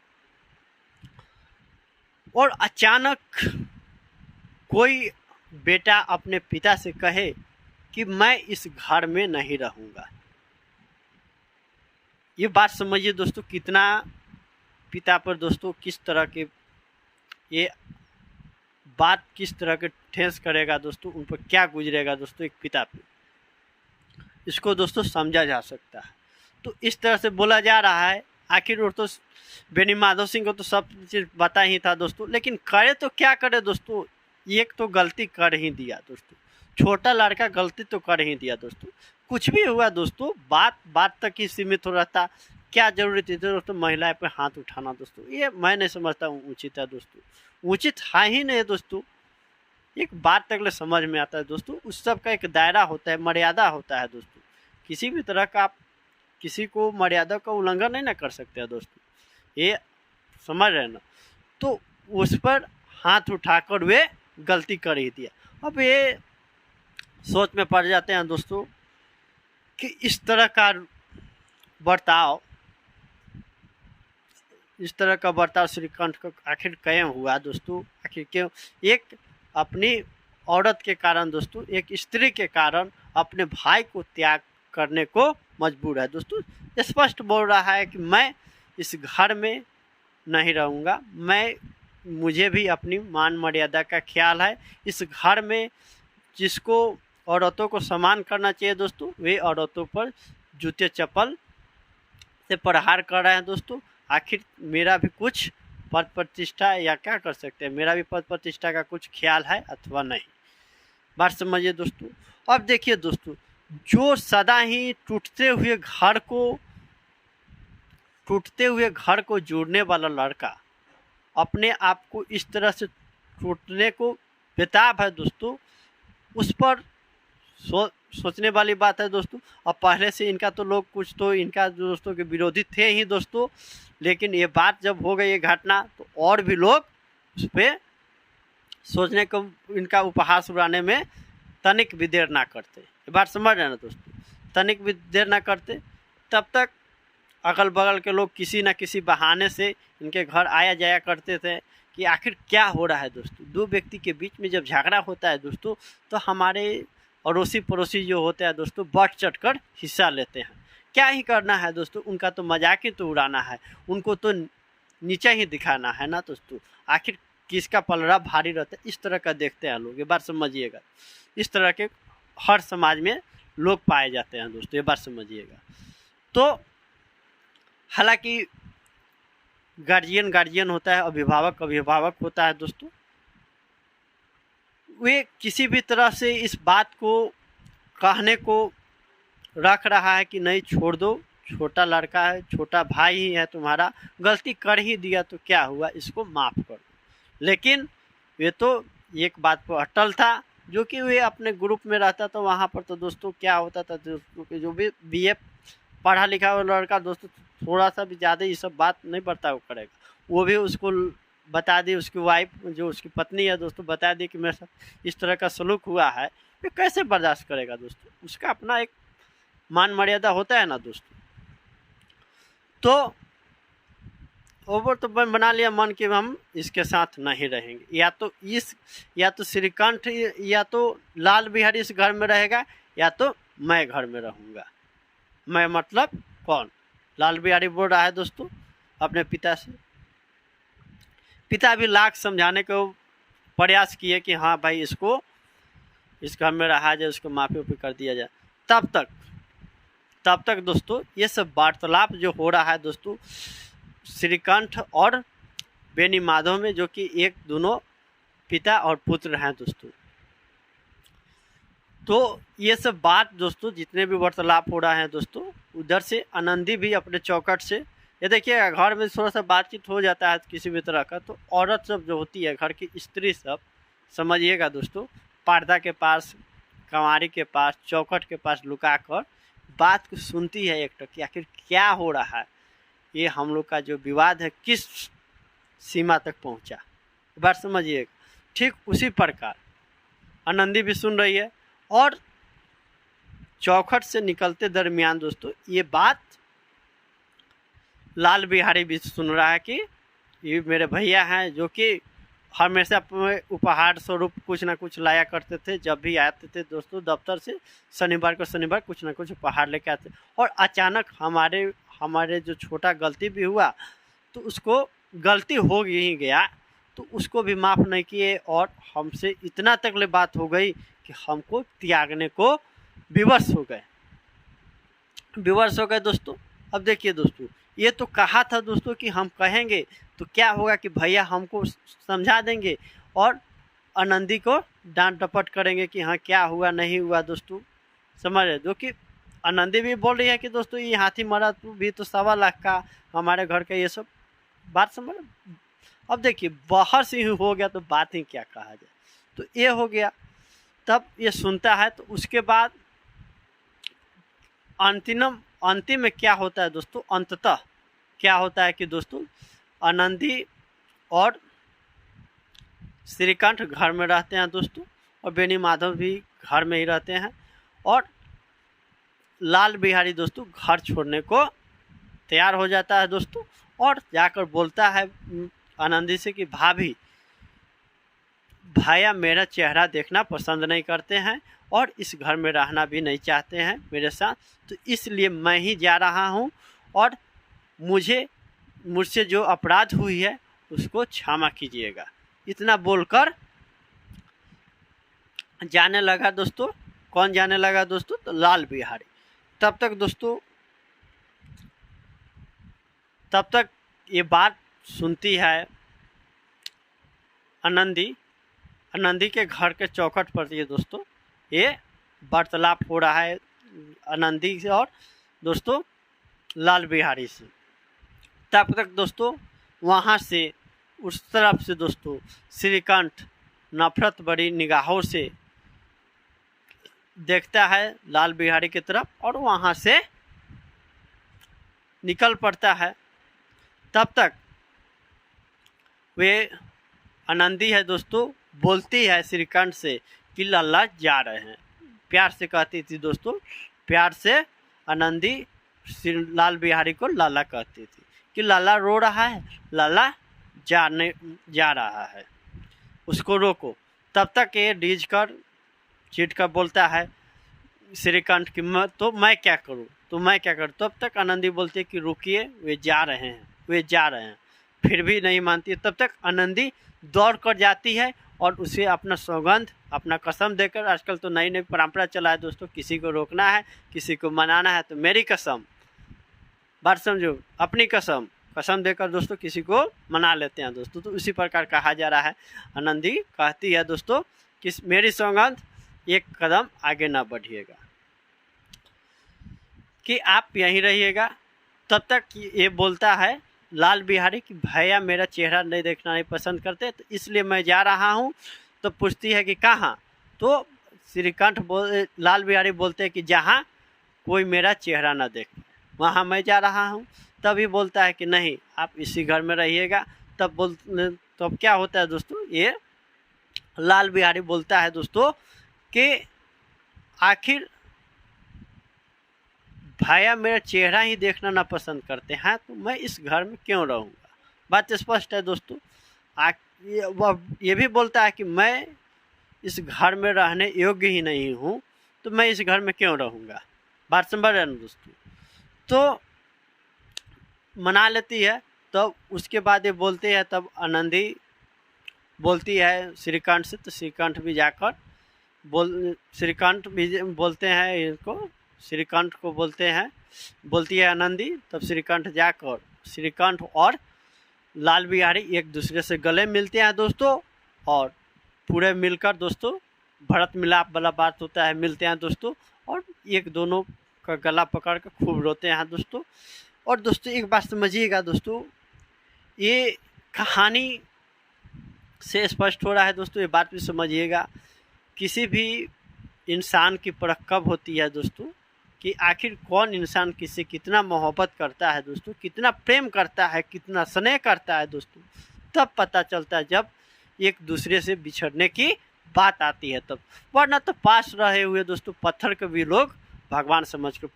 Speaker 1: और अचानक कोई बेटा अपने पिता से कहे कि मैं इस घर में नहीं रहूँगा, ये बात समझिए दोस्तों कितना पिता पर दोस्तों किस तरह के ये बात किस तरह के ठेस करेगा दोस्तों, उन पर क्या गुजरेगा दोस्तों एक पिता पे, इसको दोस्तों समझा जा सकता है। तो इस तरह से बोला जा रहा है। आखिर वो तो बेनी माधव सिंह को तो सब चीज़ पता ही था दोस्तों, लेकिन करे तो क्या करे दोस्तों, एक तो गलती कर ही दिया दोस्तों, छोटा लड़का गलती तो कर ही दिया दोस्तों। कुछ भी हुआ दोस्तों बात तक ही सीमित हो रहता, क्या जरूरत है दोस्तों महिलाएं पे हाथ उठाना दोस्तों, ये मैं नहीं समझता उचित है दोस्तों, उचित है ही नहीं दोस्तों। एक बात तक समझ में आता है दोस्तों, उस सब का एक दायरा होता है, मर्यादा होता है दोस्तों। किसी भी तरह का आप किसी को मर्यादा का उल्लंघन नहीं ना कर सकते हैं दोस्तों, ये समझ रहे ना। तो उस पर हाथ उठाकर वे गलती कर ही दिया। अब ये सोच में पड़ जाते हैं दोस्तों कि इस तरह का बर्ताव श्रीकंठ को आखिर क्यों हुआ दोस्तों, आखिर क्यों एक अपनी औरत के कारण दोस्तों, एक स्त्री के कारण अपने भाई को त्याग करने को मजबूर है दोस्तों। स्पष्ट बोल रहा है कि मैं इस घर में नहीं रहूँगा, मुझे भी अपनी मान मर्यादा का ख्याल है। इस घर में जिसको औरतों को सम्मान करना चाहिए दोस्तों, वे औरतों पर जूते चप्पल से प्रहार कर रहे हैं दोस्तों। आखिर मेरा भी कुछ पद प्रतिष्ठा या क्या कर सकते हैं, मेरा भी पद प्रतिष्ठा का कुछ ख्याल है अथवा नहीं, बात समझिए दोस्तों। अब देखिए दोस्तों, जो सदा ही टूटते हुए घर को जोड़ने वाला लड़का अपने आप को इस तरह से टूटने को बेताब है दोस्तों, उस पर सोचने वाली बात है दोस्तों। अब पहले से इनका तो लोग कुछ तो इनका दोस्तों के विरोधी थे ही दोस्तों, लेकिन ये बात जब हो गई ये घटना तो और भी लोग उस पर सोचने को, इनका उपहास उड़ाने में तनिक भी देर ना करते। ये बात समझ रहे हैं ना दोस्तों, तनिक भी देर ना करते। तब तक अगल बगल के लोग किसी न किसी बहाने से इनके घर आया जाया करते थे कि आखिर क्या हो रहा है दोस्तों। दो व्यक्ति के बीच में जब झगड़ा होता है दोस्तों तो हमारे अड़ोसी पड़ोसी जो होते हैं दोस्तों बढ़ चढ़ कर हिस्सा लेते हैं। क्या ही करना है दोस्तों, उनका तो मजाक ही तो उड़ाना है, उनको तो नीचा ही दिखाना है ना दोस्तों। आखिर किसका पलड़ा भारी रहता है, इस तरह का देखते हैं लोग, ये बात समझिएगा। इस तरह के हर समाज में लोग पाए जाते हैं दोस्तों, ये बात समझिएगा। तो हालांकि गार्जियन होता है, अभिभावक होता है दोस्तों, वे किसी भी तरह से इस बात को कहने को रख रहा है कि नहीं छोड़ दो, छोटा लड़का है, छोटा भाई ही है तुम्हारा, गलती कर ही दिया तो क्या हुआ, इसको माफ़ कर दो। लेकिन वे तो एक बात पर अटल था, जो कि वे अपने ग्रुप में रहता था। वहाँ पर तो दोस्तों क्या होता था दोस्तों कि जो भी बीए पढ़ा लिखा हुआ लड़का दोस्तों थोड़ा सा भी ज़्यादा ये सब बात नहीं बर्ताव करेगा। वो भी उसको बता दी, उसकी वाइफ जो उसकी पत्नी है दोस्तों बता दी कि मेरे साथ इस तरह का सलूक हुआ है, वे कैसे बर्दाश्त करेगा दोस्तों। उसका अपना एक मान मर्यादा होता है ना दोस्तों। तो ओवर तो बना लिया मन कि हम इसके साथ नहीं रहेंगे, या तो श्रीकंठ या तो लाल बिहारी इस घर में रहेगा, या तो मैं घर में रहूँगा। मैं मतलब कौन? लाल बिहारी बोल रहा है दोस्तों अपने पिता से। पिता भी लाख समझाने को प्रयास किए कि हाँ भाई इसको इस घर में रहा जाए, उसको माफ़ी उफ़ी कर दिया जाए। तब तक दोस्तों ये सब वार्तालाप जो हो रहा है दोस्तों श्रीकंठ और बेनी माधव में, जो कि एक दोनों पिता और पुत्र हैं दोस्तों। तो ये सब बात दोस्तों जितने भी वार्तालाप हो रहा है दोस्तों, उधर से आनंदी भी अपने चौखट से, ये देखिए घर में थोड़ा सा बातचीत हो जाता है किसी भी तरह का, तो औरत सब जो होती है, घर की स्त्री सब, समझिएगा दोस्तों, पर्दा के पास, कमारी के पास, चौखट के पास लुका कर बात को सुनती है एक टक कि आखिर क्या हो रहा है, ये हम लोग का जो विवाद है किस सीमा तक पहुंचा, बात समझिएगा। ठीक उसी प्रकार आनंदी भी सुन रही है, और चौखट से निकलते दरमियान दोस्तों ये बात लाल बिहारी भी सुन रहा है कि ये मेरे भैया हैं, जो कि हमेशा उपहार स्वरूप कुछ ना कुछ लाया करते थे। जब भी आते थे दोस्तों दफ्तर से, शनिवार कुछ ना कुछ उपहार लेके आते, और अचानक हमारे जो छोटा गलती भी हुआ तो उसको गलती हो ही गया, तो उसको भी माफ़ नहीं किए, और हमसे इतना तक ले बात हो गई कि हमको त्यागने को विवश हो गए दोस्तों। अब देखिए दोस्तों, ये तो कहा था दोस्तों कि हम कहेंगे तो क्या होगा कि भैया हमको समझा देंगे और आनंदी को डांट डपट करेंगे कि हाँ क्या हुआ नहीं हुआ दोस्तों, समझ रहे। जो कि आनंदी भी बोल रही है कि दोस्तों ये हाथी मरा भी तो 1.25 लाख का हमारे घर का, ये सब बात समझ। अब देखिए बाहर से ही हो गया तो बात ही क्या कहा जाए, तो ये हो गया। तब ये सुनता है, तो उसके बाद अंतिम में क्या होता है दोस्तों, अंततः क्या होता है कि दोस्तों आनंदी और श्रीकंठ घर में रहते हैं दोस्तों, और बेनी माधव भी घर में ही रहते हैं, और लाल बिहारी दोस्तों घर छोड़ने को तैयार हो जाता है दोस्तों, और जाकर बोलता है आनंदी से कि भाभी भैया मेरा चेहरा देखना पसंद नहीं करते हैं, और इस घर में रहना भी नहीं चाहते हैं मेरे साथ, तो इसलिए मैं ही जा रहा हूं, और मुझसे जो अपराध हुई है उसको क्षमा कीजिएगा। इतना बोलकर जाने लगा दोस्तों। कौन जाने लगा दोस्तों? तो लाल बिहारी। तब तक ये बात सुनती है आनंदी के घर के चौखट पर ये दोस्तों ये वार्तालाप हो रहा है आनंदी से और दोस्तों लाल बिहारी से। तब तक दोस्तों वहाँ से उस तरफ से दोस्तों श्रीकंठ नफरत भरी निगाहों से देखता है लाल बिहारी की तरफ, और वहाँ से निकल पड़ता है। तब तक वे आनंदी है दोस्तों बोलती है श्रीकंठ से कि लाला जा रहे हैं, प्यार से कहती थी दोस्तों, प्यार से आनंदी लाल बिहारी को लाला कहती थी कि लाला रो रहा है, लाला जा रहा है, उसको रोको। तब तक ये डीज कर चीट कर बोलता है श्रीकंठ कि मैं क्या करूं, तब तक आनंदी बोलती है कि रुकिए, वे जा रहे हैं। फिर भी नहीं मानती। तब तक आनंदी दौड़ कर जाती है और उसे अपना सौगंध, अपना कसम देकर, आजकल तो नई नई परंपरा चला है दोस्तों, किसी को रोकना है, किसी को मनाना है तो मेरी कसम, बात समझो, अपनी कसम कसम देकर दोस्तों किसी को मना लेते हैं दोस्तों। तो उसी प्रकार कहा जा रहा है। आनंदी कहती है दोस्तों कि मेरी सौगंध एक कदम आगे ना बढ़िएगा, कि आप यहीं रहिएगा। तब तक ये बोलता है लाल बिहारी कि भैया मेरा चेहरा नहीं देखना नहीं पसंद करते, तो इसलिए मैं जा रहा हूँ। तो पूछती है कि कहाँ? तो श्रीकांत लाल बिहारी बोलते हैं कि जहाँ कोई मेरा चेहरा ना देख वहाँ मैं जा रहा हूँ। तभी बोलता है कि नहीं, आप इसी घर में रहिएगा। तब क्या होता है दोस्तों, ये लाल बिहारी बोलता है दोस्तों कि आखिर भैया मेरा चेहरा ही देखना ना पसंद करते हैं तो मैं इस घर में क्यों रहूँगा। बात स्पष्ट है दोस्तों। ये भी बोलता है कि मैं इस घर में रहने योग्य ही नहीं हूँ, तो मैं इस घर में क्यों रहूँगा। बात समझ रहे हैं दोस्तों। तो मना लेती है। तब उसके बाद ये बोलते हैं, तब आनंदी बोलती है श्रीकांत से। तो श्रीकांत भी जाकर श्रीकांत भी बोलते हैं इनको, श्रीकांत को बोलती है आनंदी। तब श्रीकांत जाकर श्रीकांत और लाल बिहारी एक दूसरे से गले मिलते हैं दोस्तों, और पूरे मिलकर दोस्तों भरत मिलाप वाला बात होता है, मिलते हैं दोस्तों और एक दोनों का गला पकड़ कर खूब रोते हैं दोस्तों। और दोस्तों एक बात समझिएगा दोस्तों, ये कहानी से स्पष्ट हो रहा है दोस्तों, ये बात भी समझिएगा। किसी भी इंसान की परख कब होती है दोस्तों, कि आखिर कौन इंसान किसी कितना मोहब्बत करता है दोस्तों, कितना प्रेम करता है, कितना स्नेह करता है दोस्तों, तब पता चलता है जब एक दूसरे से बिछड़ने की बात आती है तब। वरना तो पास रहे हुए दोस्तों पत्थर के भी लोग भगवान समझ कर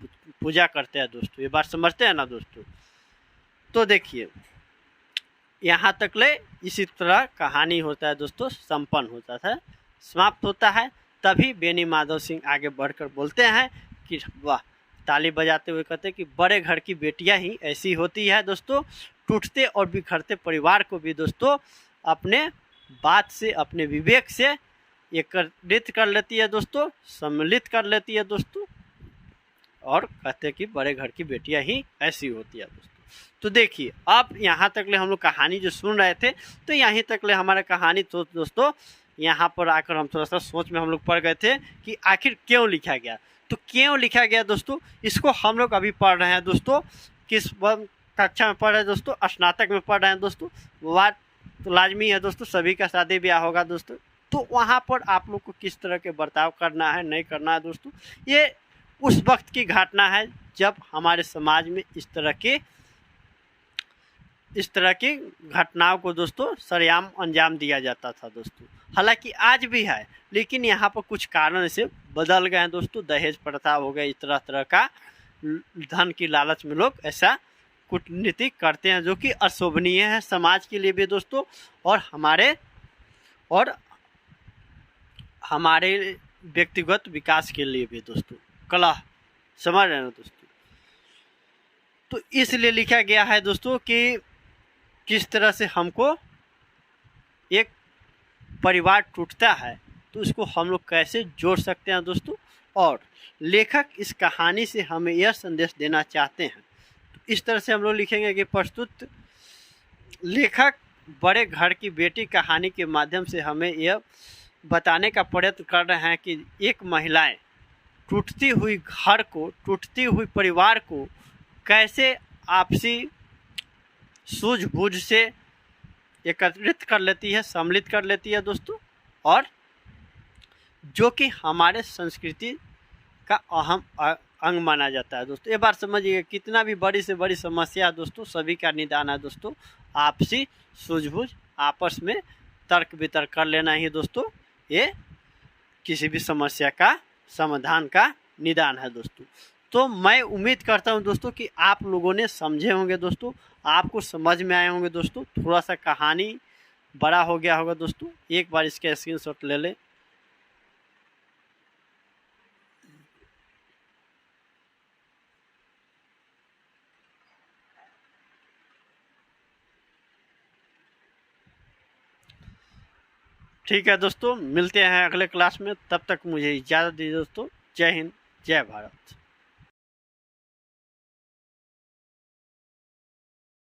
Speaker 1: पूजा करते हैं दोस्तों। ये बात समझते हैं ना दोस्तों। तो देखिए यहाँ तक ले इसी तरह कहानी होता है दोस्तों, संपन्न होता था, समाप्त होता है। तभी बेनी माधव सिंह आगे बढ़कर बोलते हैं कि वाह, ताली बजाते हुए कहते हैं कि बड़े घर की बेटियां ही ऐसी होती है दोस्तों, टूटते और बिखरते परिवार को भी दोस्तों अपने बात से, अपने विवेक से एकत्रित कर लेती है दोस्तों, सम्मिलित कर लेती है दोस्तों, और कहते हैं कि बड़े घर की बेटियां ही ऐसी होती है दोस्तों। तो देखिए अब यहाँ तक ले हम लोग कहानी जो सुन रहे थे, तो यहीं तक ले हमारा कहानी तो दोस्तों यहाँ पर आकर हम थोड़ा सा सोच में हम लोग पड़ गए थे कि आखिर क्यों लिखा गया। तो क्यों लिखा गया दोस्तों, इसको हम लोग अभी पढ़ रहे हैं दोस्तों। किस कक्षा में पढ़ रहे हैं दोस्तों? स्नातक में पढ़ रहे हैं दोस्तों। बात तो लाजमी है दोस्तों, सभी का शादी ब्याह होगा दोस्तों, तो वहाँ पर आप लोग को किस तरह के बर्ताव करना है, नहीं करना है दोस्तों, ये उस वक्त की घटना है जब हमारे समाज में इस तरह की घटनाओं को दोस्तों सरेआम अंजाम दिया जाता था दोस्तों। हालांकि आज भी है, लेकिन यहाँ पर कुछ कारण से बदल गए हैं दोस्तों। दहेज प्रथा हो गया, इस तरह का धन की लालच में लोग ऐसा कूटनीति करते हैं जो कि अशोभनीय है समाज के लिए भी दोस्तों, और हमारे व्यक्तिगत विकास के लिए भी दोस्तों। कला समझ रहे हैं दोस्तों। तो इसलिए लिखा गया है दोस्तों कि किस तरह से हमको एक परिवार टूटता है तो उसको हम लोग कैसे जोड़ सकते हैं दोस्तों। और लेखक इस कहानी से हमें यह संदेश देना चाहते हैं। तो इस तरह से हम लोग लिखेंगे कि प्रस्तुत लेखक बड़े घर की बेटी कहानी के माध्यम से हमें यह बताने का प्रयत्न कर रहे हैं कि एक महिलाएं टूटती हुई घर को, टूटती हुई परिवार को कैसे आपसी सूझबूझ से एकत्रित कर लेती है, सम्मिलित कर लेती है दोस्तों, और जो कि हमारे संस्कृति का अहम अंग माना जाता है दोस्तों। ये बात समझिए, कितना भी बड़ी से बड़ी समस्या है दोस्तों, सभी का निदान है दोस्तों आपसी सूझबूझ, आपस में तर्क वितर्क कर लेना ही दोस्तों ये किसी भी समस्या का समाधान का निदान है दोस्तों। तो मैं उम्मीद करता हूं दोस्तों कि आप लोगों ने समझे होंगे दोस्तों, आपको समझ में आए होंगे दोस्तों। थोड़ा सा कहानी बड़ा हो गया होगा दोस्तों, एक बार इसका स्क्रीनशॉट ले लें। ठीक है दोस्तों, मिलते हैं अगले क्लास में, तब तक मुझे इजाज़त दीजिए दोस्तों। जय हिंद, जय भारत।